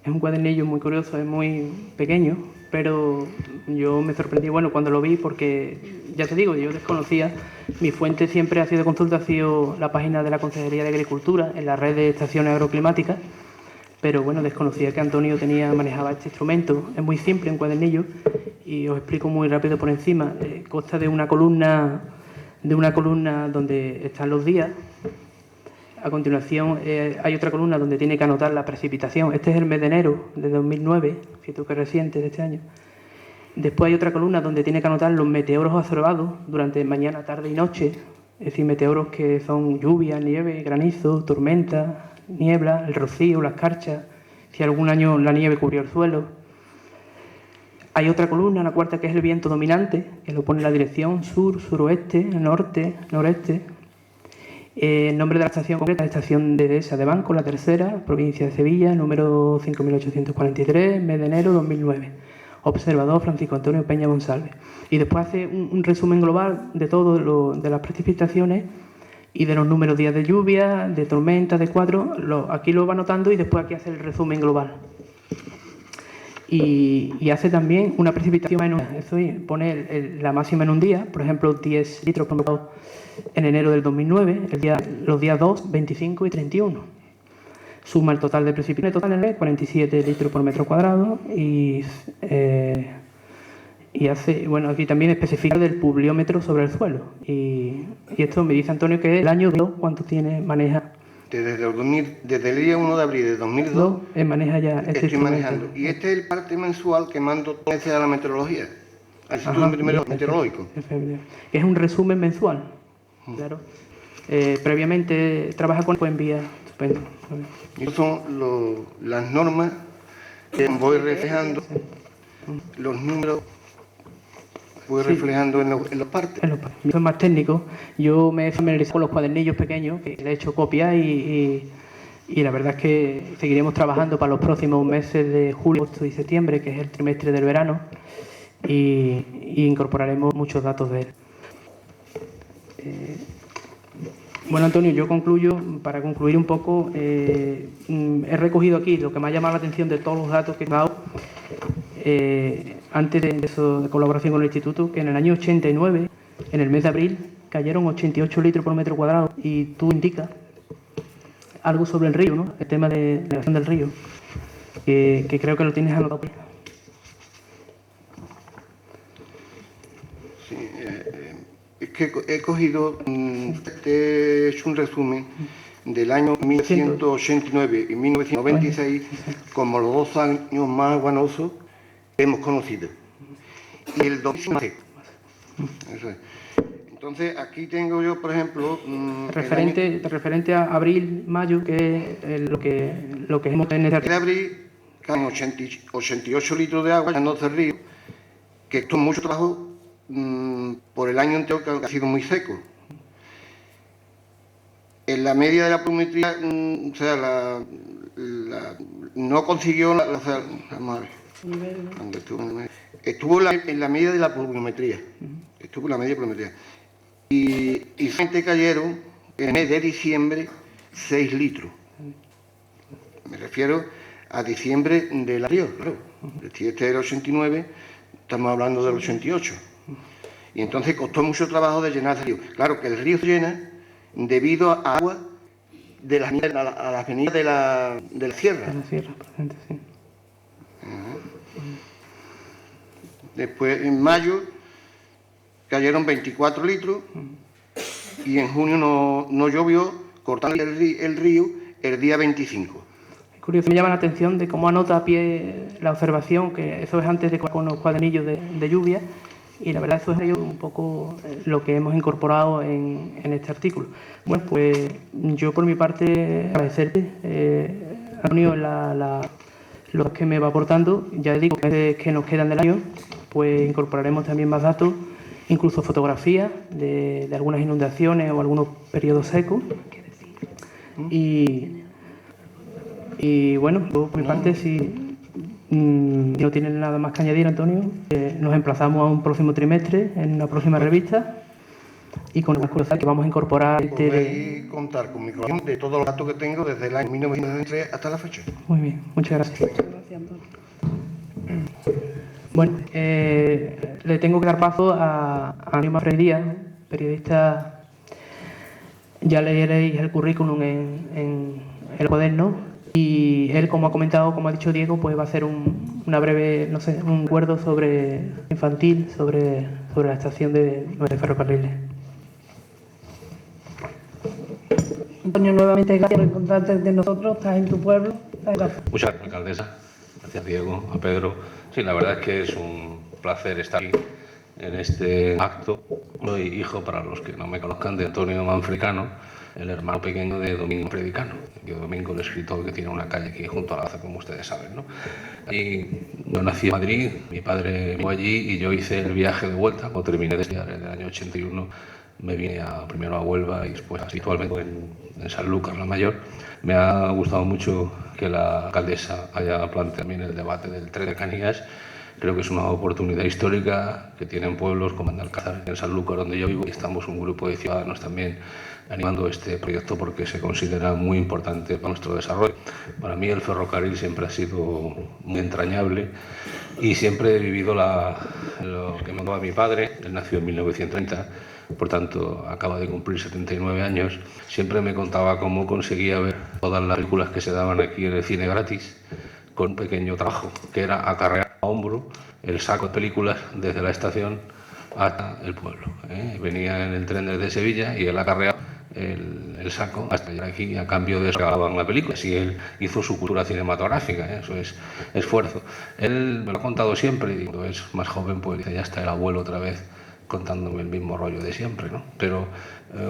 S3: Es un cuadernillo muy curioso, es muy pequeño, pero yo me sorprendí, bueno, cuando lo vi, porque, ya te digo, yo desconocía, mi fuente siempre ha sido consulta, ha sido la página de la Consejería de Agricultura en la red de estaciones agroclimáticas, pero bueno, desconocía que Antonio manejaba este instrumento. Es muy simple, un cuadernillo, y os explico muy rápido por encima. Consta de una columna donde están los días. A continuación hay otra columna donde tiene que anotar la precipitación. Este es el mes de enero de 2009, fíjate que es reciente de este año. Después hay otra columna donde tiene que anotar los meteoros observados durante mañana, tarde y noche. Es decir, meteoros que son lluvia, nieve, granizo, tormenta, niebla, el rocío, la escarcha, si algún año la nieve cubrió el suelo. Hay otra columna, la cuarta, que es el viento dominante, que lo pone en la dirección sur, suroeste, norte, noreste. El nombre de la estación concreta es Estación de Dehesa de Banco, la tercera, provincia de Sevilla, número 5843, mes de enero 2009. Observador Francisco Antonio Peña González. Y después hace un resumen global de todo de las precipitaciones y de los números días de lluvia, de tormenta, de cuadro, aquí lo va anotando y después aquí hace el resumen global. Y hace también una precipitación en un día, eso es, pone la máxima en un día, por ejemplo 10 litros por metro en enero del 2009, los días 2, 25 y 31. Suma el total de precipitación total en el 47 litros por metro cuadrado y hace, bueno, aquí también especifica del pluviómetro sobre el suelo. Y esto me dice Antonio que el año 2, ¿cuánto maneja?
S4: Desde el día 1 de abril de 2002
S3: maneja ya este
S4: estoy manejando. Y este es el parte mensual que mando a la meteorología, al Instituto Meteorológico.
S3: Es un resumen mensual, claro. Previamente trabaja con buen vía. Estupendo.
S4: Estas son las normas que voy reflejando, los números voy reflejando en los partes.
S3: Yo soy más técnico, yo me he familiarizado con los cuadernillos pequeños, que le he hecho copia y la verdad es que seguiremos trabajando para los próximos meses de julio, agosto y septiembre, que es el trimestre del verano, y incorporaremos muchos datos de él. Bueno, Antonio, yo concluyo, para concluir un poco, he recogido aquí lo que me ha llamado la atención de todos los datos que he dado, antes de eso, de colaboración con el Instituto, que en el año 89, en el mes de abril, cayeron 88 litros por metro cuadrado, y tú indicas algo sobre el río, ¿no? El tema de la acción del río, que creo que lo tienes anotado.
S4: Sí, es que he cogido, he hecho un resumen del año 1989 y 1996 como los 2 años más aguanosos que hemos conocido. Y el 2005. Eso es. Entonces, aquí tengo yo, por ejemplo...
S3: referente a abril, mayo, que es lo que hemos tenido.
S4: En abril caen 88 litros de agua llenándose el río, que esto es mucho trabajo por el año entero que ha sido muy seco. En la media de la pluviometría, o sea, no consiguió vamos a ver. Estuvo en la media de la pluviometría. Estuvo en la media de la pluviometría. Y solamente cayeron en el mes de diciembre 6 litros. Me refiero a diciembre del anterior, claro. Si este era el 89, estamos hablando del 88. Y entonces costó mucho trabajo de llenar el río. Claro que el río se llena debido a agua de las a las avenidas de la sierra.
S3: De la sierra, presente, sí.
S4: Después, en mayo, cayeron 24 litros y en junio no llovió, cortando el río el día 25.
S3: Es curioso, me llama la atención de cómo anota a pie la observación, que eso es antes de con los cuadernillos de lluvia, y la verdad eso es un poco lo que hemos incorporado en este artículo. Bueno, pues yo por mi parte agradecerte, Antonio, lo que me va aportando. Ya digo que nos quedan del año, pues incorporaremos también más datos, incluso fotografías de algunas inundaciones o algunos periodos secos. Y bueno, yo por mi parte, si no tienen nada más que añadir, Antonio, nos emplazamos a un próximo trimestre, en una próxima revista, y con las cosas que vamos a incorporar.
S4: Podéis contar con mi colaboración de todos los datos que tengo desde el año 1993 hasta la fecha.
S3: Muy bien, muchas gracias.
S1: Muchas gracias, Antonio.
S3: Bueno, le tengo que dar paso a Antonio Mafrey Díaz, periodista. Ya leeréis el currículum en el cuaderno, y él, como ha comentado, como ha dicho Diego, pues va a hacer una breve, no sé, un recuerdo infantil sobre la estación de ferrocarriles.
S1: Antonio, nuevamente gracias por encontrarte entre nosotros, estás en tu pueblo.
S5: Muchas gracias, alcaldesa. Gracias, Diego, a Pedro. Sí, la verdad es que es un placer estar aquí en este acto. Soy hijo, para los que no me conozcan, de Antonio Manfricano, el hermano pequeño de Domingo Predicano. Domingo, el escritor que tiene una calle aquí junto a la Laza, como ustedes saben, ¿no? Y yo nací en Madrid, mi padre vivió allí y yo hice el viaje de vuelta. Cuando terminé de estudiar en el año 81, me vine primero a Huelva y después actualmente en San Lucas, la Mayor. Me ha gustado mucho que la alcaldesa haya planteado también el debate del tren de Canillas, Creo que es una oportunidad histórica que tienen pueblos como en Alcázar, en Sanlúcar, donde yo vivo, y estamos un grupo de ciudadanos también animando este proyecto porque se considera muy importante para nuestro desarrollo. Para mí el ferrocarril siempre ha sido muy entrañable y siempre he vivido lo que me daba mi padre. Él nació en 1930, por tanto acaba de cumplir 79 años. Siempre me contaba cómo conseguía ver todas las películas que se daban aquí en el cine gratis, con un pequeño trabajo, que era acarrear a hombro el saco de películas desde la estación hasta el pueblo. Venía en el tren desde Sevilla y él acarreaba el saco hasta llegar aquí, a cambio de eso regalaban la película. Así él hizo su cultura cinematográfica, eso es esfuerzo. Él me lo ha contado siempre, y cuando es más joven pues dice, ya está el abuelo otra vez contándome el mismo rollo de siempre, ¿no? Pero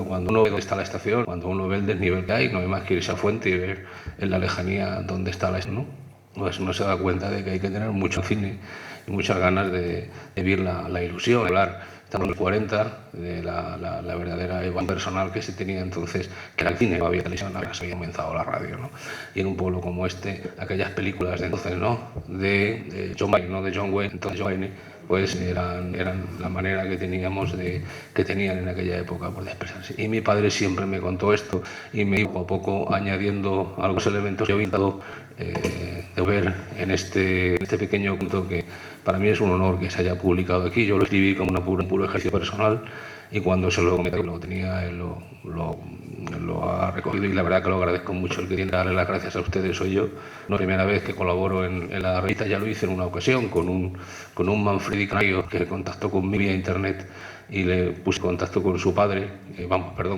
S5: cuando uno ve dónde está la estación, cuando uno ve el desnivel que hay, no hay más que irse a Fuente y ver en la lejanía dónde está la estación, ¿no? Pues uno se da cuenta de que hay que tener mucho cine y muchas ganas de vivir la ilusión, de hablar. Estamos en los 40, de la verdadera evaluación personal que se tenía entonces, que era el cine, no había televisión, ahora se había comenzado la radio, ¿no? Y en un pueblo como este, aquellas películas de entonces, ¿no? De John Wayne, no de John Wayne, entonces John Wayne, pues eran la manera que teníamos que tenían en aquella época por expresarse. Y mi padre siempre me contó esto y me iba poco a poco añadiendo algunos elementos que he evitado de ver en este pequeño cuento que para mí es un honor que se haya publicado aquí. Yo lo escribí como un puro ejercicio personal y cuando se lo comenté que lo tenía, él lo ha recogido y la verdad que lo agradezco mucho. El que tiene que darle las gracias a ustedes soy yo. No es la primera vez que colaboro en la revista, ya lo hice en una ocasión con un Manfredi canario que contactó conmigo vía internet y le puse contacto con su padre,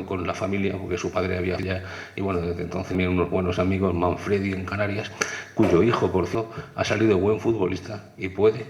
S5: con la familia, porque su padre había ya, y bueno, desde entonces tenía unos buenos amigos, Manfredi en Canarias, cuyo hijo, por cierto, ha salido buen futbolista y puede,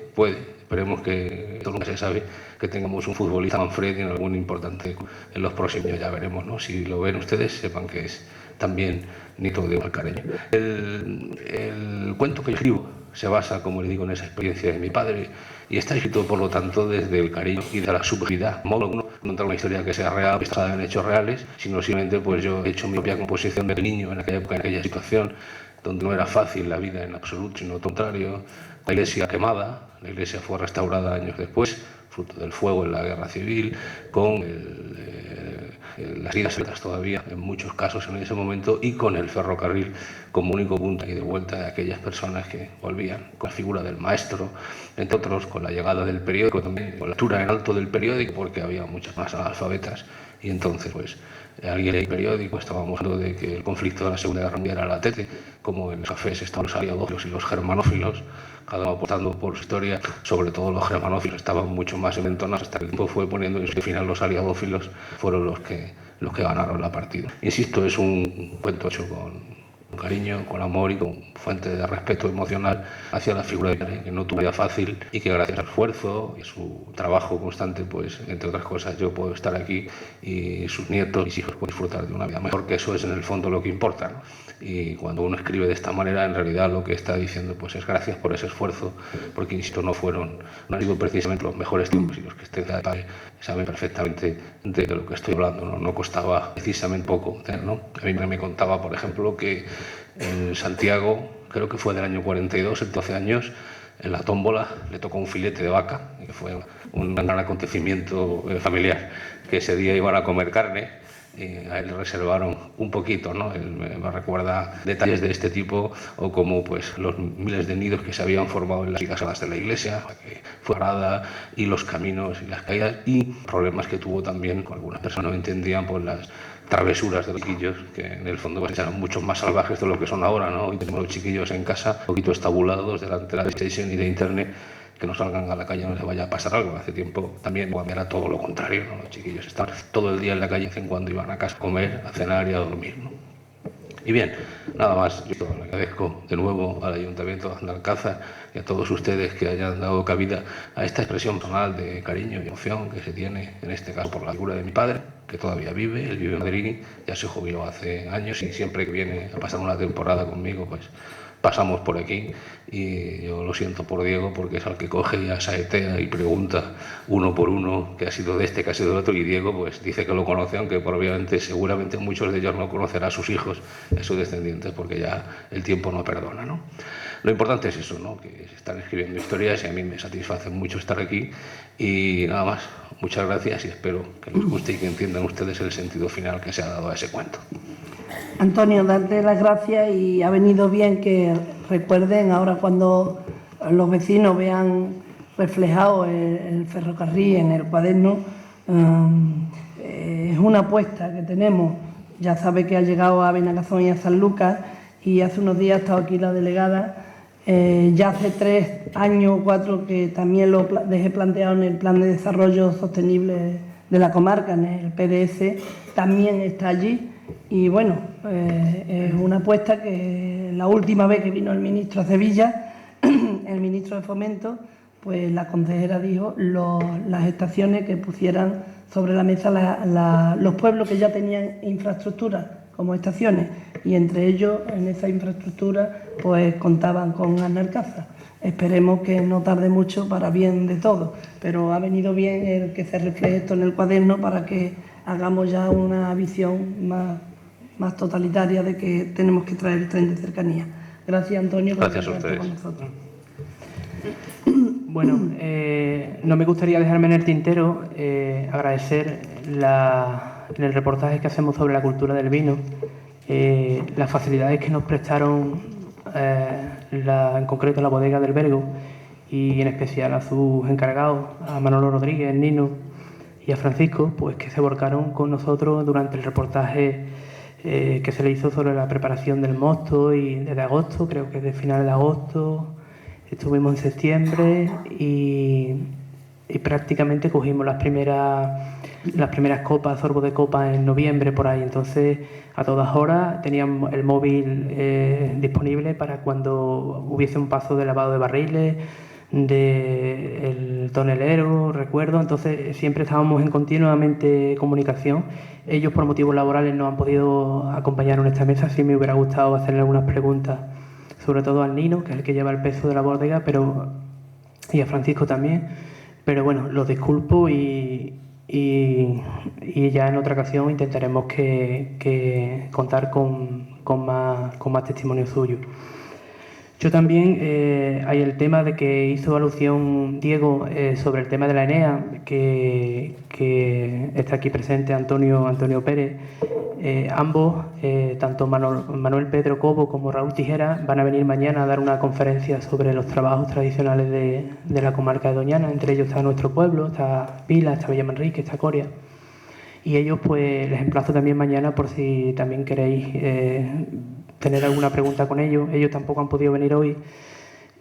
S5: esperemos que, esto nunca se sabe, que tengamos un futbolista Manfredi en algún importante en los próximos, ya veremos, ¿no? Si lo ven ustedes, sepan que es también nieto de Malcareño. El cuento que yo escribo se basa, como le digo, en esa experiencia de mi padre y está escrito, por lo tanto, desde el cariño y de la subjetividad. No contar una historia que sea real, basada en hechos reales, sino simplemente pues yo he hecho mi propia composición del niño en aquella época, en aquella situación, donde no era fácil la vida en absoluto, sino lo contrario. La iglesia quemada, la iglesia fue restaurada años después, fruto del fuego en la guerra civil, con las vidas secretas todavía en muchos casos en ese momento y con el ferrocarril como único punto y de vuelta de aquellas personas que volvían, con la figura del maestro, entre otros, con la llegada del periódico también, con la lectura en alto del periódico porque había muchas más analfabetas y entonces pues alguien leía el periódico, estábamos hablando de que el conflicto de la Segunda Guerra Mundial era latente, como en los cafés estaban los aliadófilos y los germanófilos, cada uno aportando por su historia, sobre todo los germanófilos estaban mucho más enventonados, hasta que el tiempo fue poniendo y al final los aliadófilos fueron los que ganaron la partida. Insisto, es un cuento hecho con cariño, con amor y con fuente de respeto emocional hacia la figura de mi padre, que no tuvo vida fácil y que gracias al esfuerzo y a su trabajo constante, pues entre otras cosas yo puedo estar aquí y sus nietos, mis hijos pueden disfrutar de una vida mejor, que eso es en el fondo lo que importa, ¿no? Y cuando uno escribe de esta manera, en realidad lo que está diciendo pues es gracias por ese esfuerzo, porque insisto, no han sido precisamente los mejores tiempos y los que estén de padre saben perfectamente de lo que estoy hablando, ¿no? No costaba precisamente poco, ¿no? A mí me contaba, por ejemplo, que en Santiago, creo que fue del año 42, en 12 años, en la tómbola le tocó un filete de vaca, que fue un gran acontecimiento familiar, que ese día iban a comer carne. A él le reservaron un poquito, ¿no? Él me recuerda detalles de este tipo, o como pues los miles de nidos que se habían formado en las casonas de la iglesia, que fue arada, y los caminos y las caídas, y problemas que tuvo también, con algunas personas no entendían pues las travesuras de los chiquillos, que en el fondo pues, eran mucho más salvajes de lo que son ahora, ¿no? Hoy tenemos los chiquillos en casa, un poquito estabulados delante de la PlayStation y de internet, que no salgan a la calle, no les vaya a pasar algo. Hace tiempo también era todo lo contrario, ¿no? Los chiquillos estaban todo el día en la calle, de vez en cuando iban a casa a comer, a cenar y a dormir, ¿no? Y bien, nada más, yo le agradezco de nuevo al Ayuntamiento de Alcázar y a todos ustedes que hayan dado cabida a esta expresión personal de cariño y emoción que se tiene, en este caso por la figura de mi padre, que todavía vive, él vive en Madrid, ya se jubiló hace años y siempre que viene a pasar una temporada conmigo, pues pasamos por aquí, y yo lo siento por Diego, porque es al que coge y saetea y pregunta uno por uno qué ha sido de este, qué ha sido del otro, y Diego pues dice que lo conoce, aunque obviamente seguramente muchos de ellos no conocerán a sus hijos y a sus descendientes, porque ya el tiempo no perdona, ¿no? Lo importante es eso, ¿no? Que se están escribiendo historias, y a mí me satisface mucho estar aquí, y nada más. Muchas gracias y espero que les guste y que entiendan ustedes el sentido final que se ha dado a ese cuento.
S1: Antonio, darte las gracias, y ha venido bien que recuerden ahora, cuando los vecinos vean reflejado el ferrocarril en el cuaderno. Es una apuesta que tenemos. Ya sabe que ha llegado a Benagazón y a San Lucas, y hace unos días ha estado aquí la delegada. Ya hace 3 años o 4 que también lo dejé planteado en el Plan de Desarrollo Sostenible de la comarca, en el PDS, también está allí. Y bueno, es una apuesta que la última vez que vino el ministro a Sevilla, el ministro de Fomento, pues la consejera dijo las estaciones que pusieran sobre la mesa los pueblos que ya tenían infraestructura como estaciones, y entre ellos, en esa infraestructura, pues contaban con Alcázar. Esperemos que no tarde mucho, para bien de todos, pero ha venido bien el que se refleje esto en el cuaderno para que hagamos ya una visión más totalitaria de que tenemos que traer el tren de cercanía. Gracias, Antonio, por
S5: Gracias a ustedes.
S1: con nosotros.
S3: Bueno, no me gustaría dejarme en el tintero agradecer en el reportaje que hacemos sobre la cultura del vino, las facilidades que nos prestaron, en concreto la bodega del Bergo, y en especial a sus encargados, a Manolo Rodríguez, Nino y a Francisco, pues que se volcaron con nosotros durante el reportaje que se le hizo sobre la preparación del mosto, y desde agosto, creo que de finales de agosto, estuvimos en septiembre, y prácticamente cogimos las primeras copas, sorbos de copa, en noviembre, por ahí. Entonces, a todas horas teníamos el móvil disponible para cuando hubiese un paso de lavado de barriles, del tonelero, recuerdo. Entonces, siempre estábamos en continuamente comunicación. Ellos, por motivos laborales, no han podido acompañarnos en esta mesa. Sí me hubiera gustado hacerle algunas preguntas, sobre todo al Nino, que es el que lleva el peso de la bodega, y a Francisco también. Pero bueno, los disculpo, y ya en otra ocasión intentaremos que contar con más testimonios suyos. Yo también, hay el tema de que hizo alusión Diego sobre el tema de la Enea, que está aquí presente Antonio Pérez. Ambos, tanto Manuel Pedro Cobo como Raúl Tijera, van a venir mañana a dar una conferencia sobre los trabajos tradicionales de la comarca de Doñana. Entre ellos está nuestro pueblo, está Pila, está Villamanrique, está Coria. Y ellos, pues, les emplazo también mañana por si también queréis tener alguna pregunta con ellos. Ellos tampoco han podido venir hoy,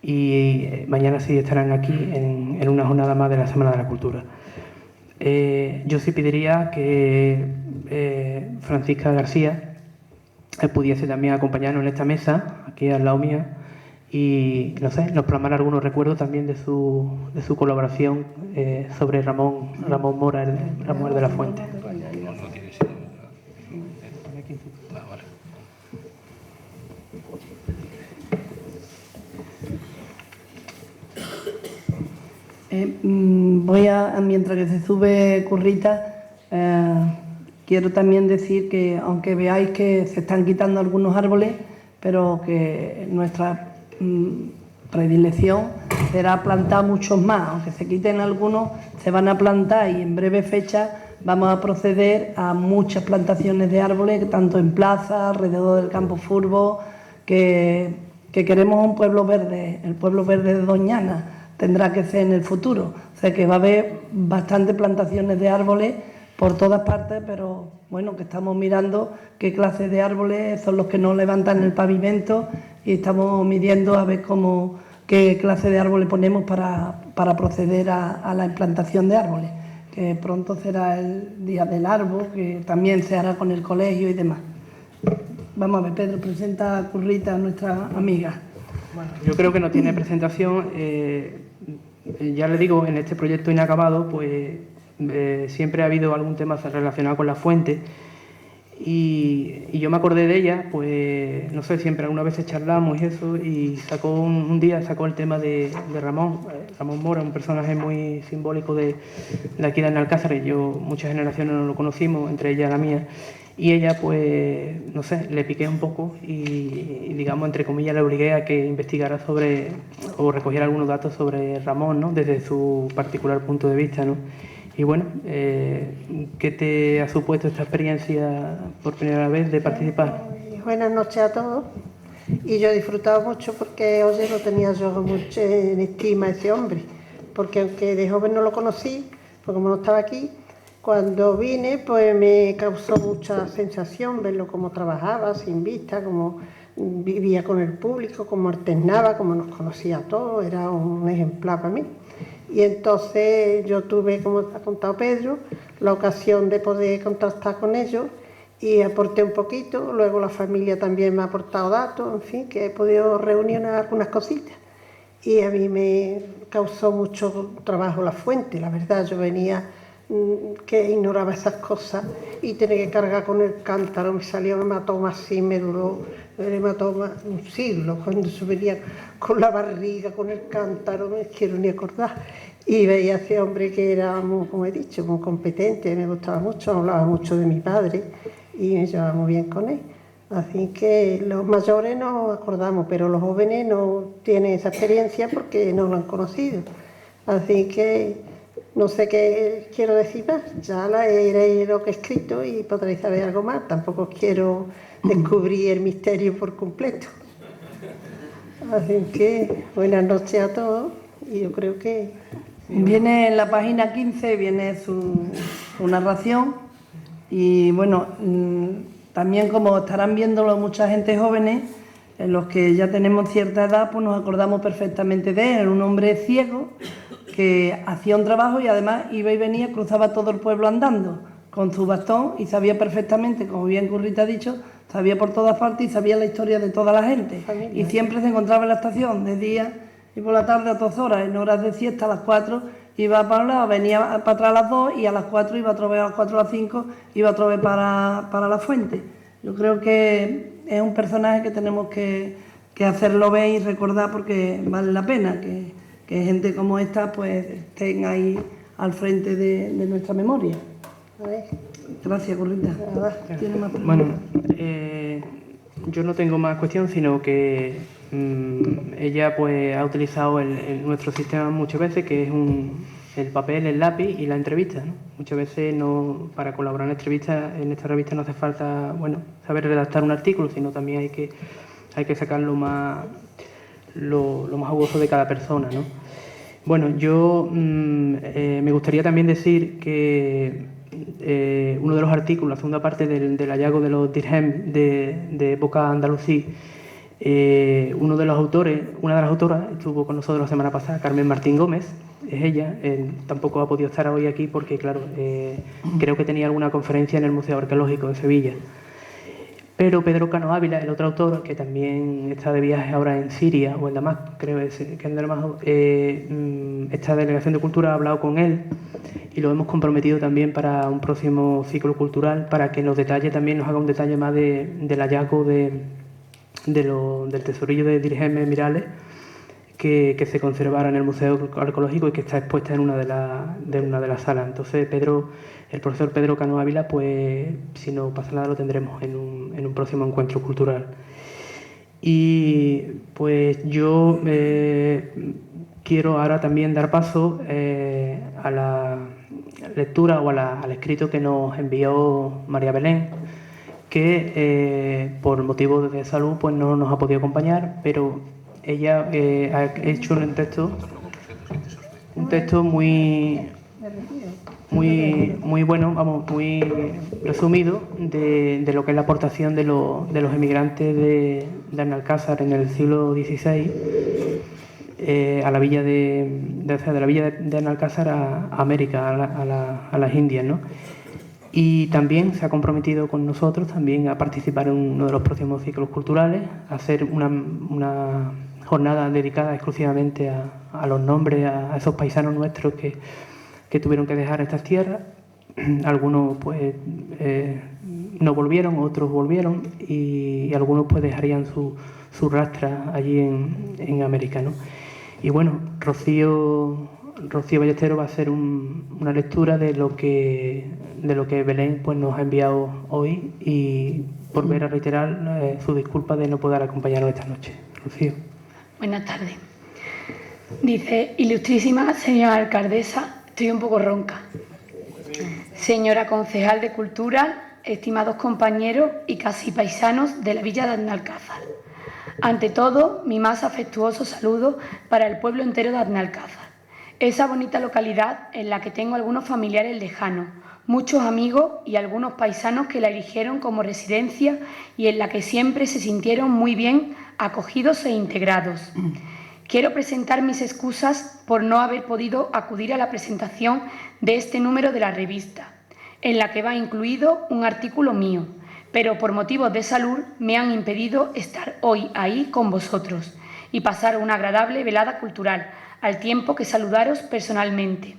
S3: y mañana sí estarán aquí en una jornada más de la Semana de la Cultura. Yo sí pediría que Francisca García pudiese también acompañarnos en esta mesa, aquí al lado mía, y no sé, nos plasmar algunos recuerdos también de su colaboración sobre Ramón Mora, Ramón de la Fuente.
S1: Mientras que se sube Currita, quiero también decir que, aunque veáis que se están quitando algunos árboles, pero que nuestra predilección será plantar muchos más. Aunque se quiten algunos, se van a plantar, y en breve fecha vamos a proceder a muchas plantaciones de árboles, tanto en plaza, alrededor del campo Furbo, que queremos un pueblo verde. El pueblo verde de Doñana tendrá que ser en el futuro. O sea que va a haber bastantes plantaciones de árboles por todas partes, pero bueno, que estamos mirando qué clase de árboles son los que no levantan el pavimento, y estamos midiendo a ver qué clase de árboles ponemos para proceder a la implantación de árboles, que pronto será el Día del Árbol, que también se hará con el colegio y demás. Vamos a ver, Pedro, presenta a Currita, a nuestra amiga.
S3: Bueno, yo creo que no tiene presentación. Ya le digo, en este proyecto inacabado, pues siempre ha habido algún tema relacionado con la fuente, Y yo me acordé de ella, pues no sé, siempre algunas veces charlamos y eso, y un día sacó el tema de Ramón. Ramón Mora, un personaje muy simbólico de aquí de Alcázar. Muchas generaciones no lo conocimos, entre ellas la mía. Y ella, pues, no sé, le piqué un poco y, digamos, entre comillas, le obligué a que investigara sobre, o recogiera algunos datos sobre Ramón, ¿no? Desde su particular punto de vista, ¿no? Y bueno, ¿qué te ha supuesto esta experiencia por primera vez de participar?
S6: Buenas noches a todos. Y yo he disfrutado mucho porque, oye, lo tenía yo mucho en estima ese hombre. Porque aunque de joven no lo conocí, pues como no estaba aquí, cuando vine, pues me causó mucha sensación verlo cómo trabajaba, sin vista, cómo vivía con el público, cómo alternaba, cómo nos conocía a todos, era un ejemplar para mí. Y entonces yo tuve, como ha contado Pedro, la ocasión de poder contactar con ellos y aporté un poquito, luego la familia también me ha aportado datos, en fin, que he podido reunir algunas cositas. Y a mí me causó mucho trabajo la fuente, la verdad, yo venía que ignoraba esas cosas y tenía que cargar con el cántaro, me salió un hematoma así, me duró el hematoma un siglo, cuando se venía con la barriga, con el cántaro, no me quiero ni acordar. Y veía a ese hombre que era, muy, como he dicho, muy competente, me gustaba mucho, hablaba mucho de mi padre y me llevaba muy bien con él. Así que los mayores nos acordamos, pero los jóvenes no tienen esa experiencia porque no lo han conocido. Así que no sé qué quiero decir más, ya leeré lo que he escrito y podréis saber algo más. Tampoco quiero descubrir el misterio por completo. Así que buenas noches a todos y yo creo que...
S1: Viene en la página 15, viene su narración y bueno, también como estarán viéndolo mucha gente jóvenes, en los que ya tenemos cierta edad, pues nos acordamos perfectamente de él. Era un hombre ciego que hacía un trabajo y además iba y venía, cruzaba todo el pueblo andando con su bastón y sabía perfectamente, como bien Currita ha dicho, sabía por todas partes y sabía la historia de toda la gente. Y siempre se encontraba en la estación de día y por la tarde a todas horas, en horas de siesta a las 4 iba para un lado, venía para atrás a las 2 y a las 4 iba otra vez, a las 4 a las 5 iba otra vez para la fuente. Yo creo que es un personaje que tenemos que hacerlo ver y recordar porque vale la pena que gente como esta pues estén ahí al frente de nuestra memoria. Gracias, Currita. ¿Tiene más preguntas?
S3: Bueno, yo no tengo más cuestión, sino que ella pues ha utilizado nuestro sistema muchas veces, que es el papel, el lápiz y la entrevista, ¿no? Muchas veces para colaborar en esta revista no hace falta, bueno, saber redactar un artículo, sino también hay que sacar lo más jugoso de cada persona, ¿no? Bueno, yo me gustaría también decir que uno de los artículos, la segunda parte del hallazgo de los dirhem de época andalusí, una de las autoras estuvo con nosotros la semana pasada, Carmen Martín Gómez, es ella. Tampoco ha podido estar hoy aquí porque, claro, creo que tenía alguna conferencia en el Museo Arqueológico de Sevilla. Pero Pedro Cano Ávila, el otro autor, que también está de viaje ahora en Siria o en Damasco, creo que es en Damasco, esta Delegación de Cultura ha hablado con él y lo hemos comprometido también para un próximo ciclo cultural, para que nos detalle también, nos haga un detalle más del hallazgo del tesorillo de dirhemes Mirales que se conservara en el Museo Arqueológico y que está expuesta en una de las salas. Entonces, el profesor Pedro Cano Ávila, pues si no pasa nada lo tendremos en un próximo encuentro cultural. Y pues yo quiero ahora también dar paso a la lectura o al escrito que nos envió María Belén, que por motivos de salud pues no nos ha podido acompañar, pero ella ha hecho un texto muy bueno, vamos, muy resumido de lo que es la aportación de los emigrantes de Alcázar en el siglo XVI a la villa de la villa de Alcázar a América, a las Indias, ¿no? Y también se ha comprometido con nosotros también a participar en uno de los próximos ciclos culturales, a hacer una jornada dedicada exclusivamente a los nombres, a esos paisanos nuestros que tuvieron que dejar estas tierras. Algunos pues no volvieron, otros volvieron y algunos pues dejarían su rastra allí en América, ¿no? Y bueno, Rocío Ballesteros va a hacer una lectura de lo que Belén pues nos ha enviado hoy y volver a reiterar su disculpa de no poder acompañarnos esta noche. Rocío.
S7: Buenas tardes. Dice, ilustrísima señora alcaldesa, estoy un poco ronca. Señora concejal de Cultura, estimados compañeros y casi paisanos de la villa de Aznalcázar. Ante todo, mi más afectuoso saludo para el pueblo entero de Aznalcázar, esa bonita localidad en la que tengo algunos familiares lejanos, muchos amigos y algunos paisanos que la eligieron como residencia y en la que siempre se sintieron muy bien acogidos e integrados. Quiero presentar mis excusas por no haber podido acudir a la presentación de este número de la revista, en la que va incluido un artículo mío, pero por motivos de salud me han impedido estar hoy ahí con vosotros y pasar una agradable velada cultural, al tiempo que saludaros personalmente.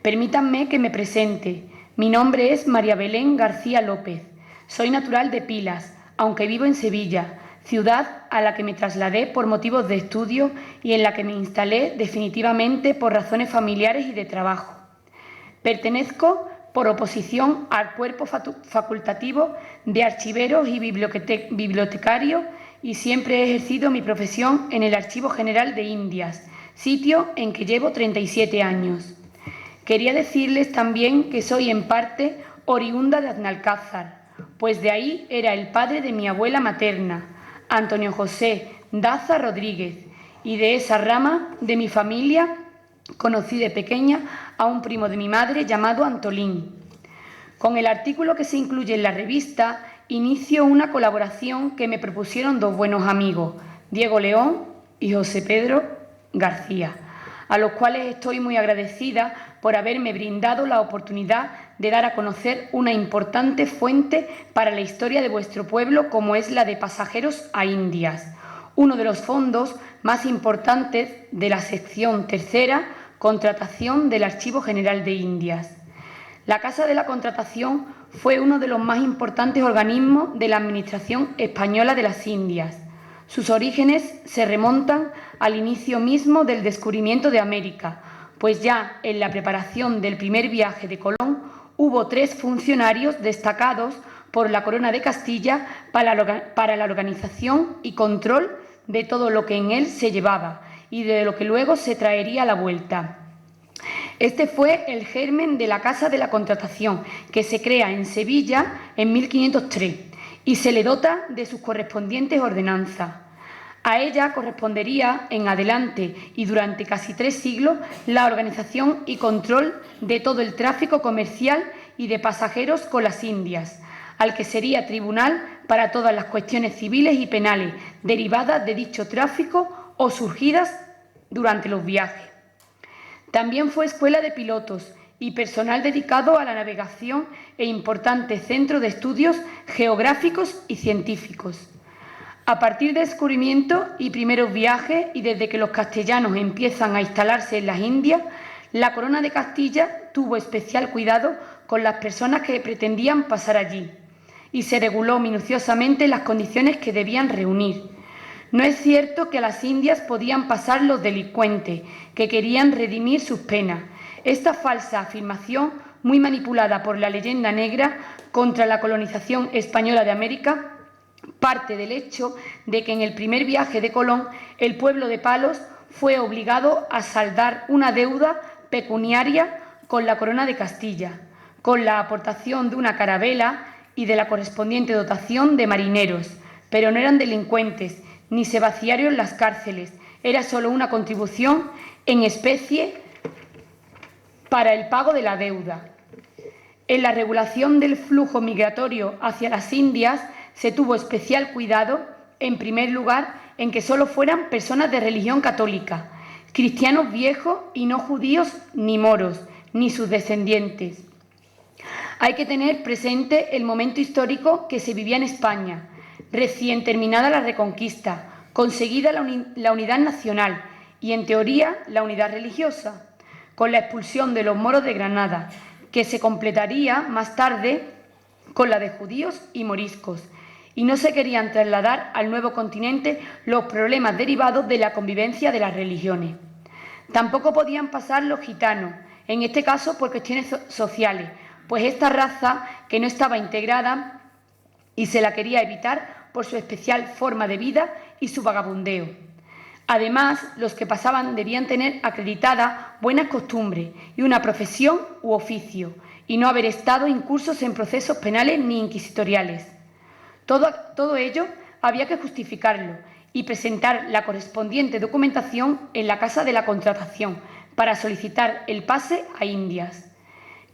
S7: Permítanme que me presente. Mi nombre es María Belén García López. Soy natural de Pilas, aunque vivo en Sevilla, ciudad a la que me trasladé por motivos de estudio y en la que me instalé definitivamente por razones familiares y de trabajo. Pertenezco por oposición al cuerpo facultativo de archiveros y bibliotecarios y siempre he ejercido mi profesión en el Archivo General de Indias, sitio en que llevo 37 años. Quería decirles también que soy en parte oriunda de Aznalcázar, pues de ahí era el padre de mi abuela materna, Antonio José Daza Rodríguez, y de esa rama de mi familia conocí de pequeña a un primo de mi madre llamado Antolín. Con el artículo que se incluye en la revista, inicio una colaboración que me propusieron dos buenos amigos, Diego León y José Pedro García, a los cuales estoy muy agradecida por haberme brindado la oportunidad de dar a conocer una importante fuente para la historia de vuestro pueblo como es la de Pasajeros a Indias, uno de los fondos más importantes de la sección tercera, Contratación del Archivo General de Indias. La Casa de la Contratación fue uno de los más importantes organismos de la Administración española de las Indias. Sus orígenes se remontan al inicio mismo del descubrimiento de América, pues ya en la preparación del primer viaje de Colón hubo 3 funcionarios destacados por la Corona de Castilla para la organización y control de todo lo que en él se llevaba y de lo que luego se traería a la vuelta. Este fue el germen de la Casa de la Contratación, que se crea en Sevilla en 1503 y se le dota de sus correspondientes ordenanzas. A ella correspondería en adelante y durante casi 3 siglos la organización y control de todo el tráfico comercial y de pasajeros con las Indias, al que sería tribunal para todas las cuestiones civiles y penales derivadas de dicho tráfico o surgidas durante los viajes. También fue escuela de pilotos y personal dedicado a la navegación e importante centro de estudios geográficos y científicos. A partir del descubrimiento y primeros viajes y desde que los castellanos empiezan a instalarse en las Indias, la Corona de Castilla tuvo especial cuidado con las personas que pretendían pasar allí y se reguló minuciosamente las condiciones que debían reunir. No es cierto que a las Indias podían pasar los delincuentes que querían redimir sus penas. Esta falsa afirmación, muy manipulada por la leyenda negra contra la colonización española de América, parte del hecho de que en el primer viaje de Colón el pueblo de Palos fue obligado a saldar una deuda pecuniaria con la Corona de Castilla, con la aportación de una carabela y de la correspondiente dotación de marineros, pero no eran delincuentes ni se vaciaron las cárceles, era solo una contribución en especie para el pago de la deuda. En la regulación del flujo migratorio hacia las Indias se tuvo especial cuidado, en primer lugar, en que solo fueran personas de religión católica, cristianos viejos y no judíos ni moros, ni sus descendientes. Hay que tener presente el momento histórico que se vivía en España, recién terminada la Reconquista, conseguida la unidad nacional y, en teoría, la unidad religiosa, con la expulsión de los moros de Granada, que se completaría más tarde con la de judíos y moriscos, y no se querían trasladar al nuevo continente los problemas derivados de la convivencia de las religiones. Tampoco podían pasar los gitanos, en este caso por cuestiones sociales, pues esta raza que no estaba integrada y se la quería evitar por su especial forma de vida y su vagabundeo. Además, los que pasaban debían tener acreditadas buenas costumbres y una profesión u oficio, y no haber estado incursos en procesos penales ni inquisitoriales. Todo ello había que justificarlo y presentar la correspondiente documentación en la Casa de la Contratación para solicitar el pase a Indias.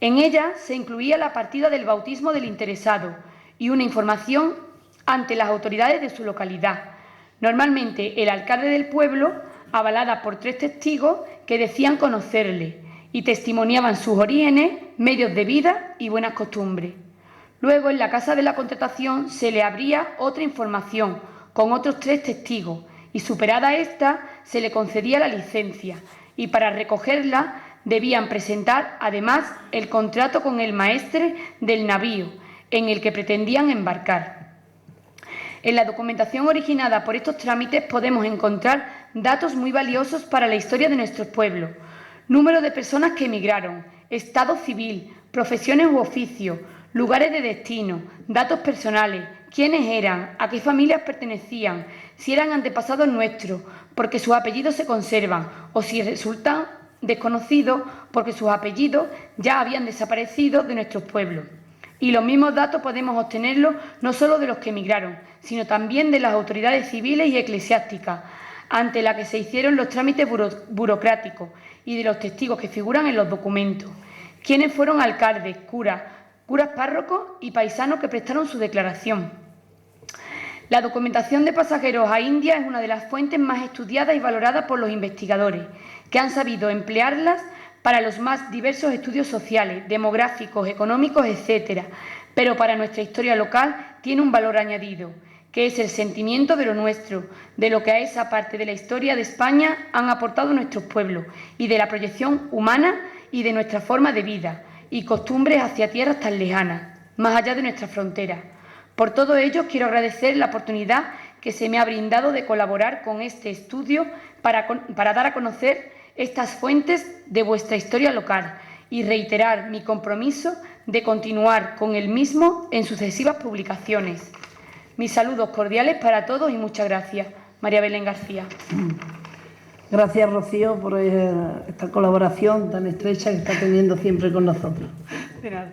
S7: En ella se incluía la partida del bautismo del interesado y una información ante las autoridades de su localidad, normalmente el alcalde del pueblo, avalada por 3 testigos que decían conocerle y testimoniaban sus orígenes, medios de vida y buenas costumbres. Luego, en la Casa de la Contratación se le abría otra información con otros 3 testigos y, superada esta, se le concedía la licencia y para recogerla debían presentar además el contrato con el maestre del navío en el que pretendían embarcar. En la documentación originada por estos trámites podemos encontrar datos muy valiosos para la historia de nuestros pueblos: número de personas que emigraron, estado civil, profesiones u oficios, lugares de destino, datos personales, quiénes eran, a qué familias pertenecían, si eran antepasados nuestros, porque sus apellidos se conservan, o si resultan desconocidos porque sus apellidos ya habían desaparecido de nuestros pueblos. Y los mismos datos podemos obtenerlos no solo de los que emigraron, sino también de las autoridades civiles y eclesiásticas, ante las que se hicieron los trámites burocráticos, y de los testigos que figuran en los documentos, quienes fueron alcaldes, curas párrocos y paisanos que prestaron su declaración. La documentación de pasajeros a India es una de las fuentes más estudiadas y valoradas por los investigadores, que han sabido emplearlas para los más diversos estudios sociales, demográficos, económicos, etc. Pero para nuestra historia local tiene un valor añadido, que es el sentimiento de lo nuestro, de lo que a esa parte de la historia de España han aportado nuestros pueblos, y de la proyección humana y de nuestra forma de vida y costumbres hacia tierras tan lejanas, más allá de nuestra frontera. Por todo ello, quiero agradecer la oportunidad que se me ha brindado de colaborar con este estudio para dar a conocer estas fuentes de vuestra historia local y reiterar mi compromiso de continuar con el mismo en sucesivas publicaciones. Mis saludos cordiales para todos y muchas gracias. María Belén García.
S1: Gracias, Rocío, por esta colaboración tan estrecha que está teniendo siempre con nosotros.
S3: De nada.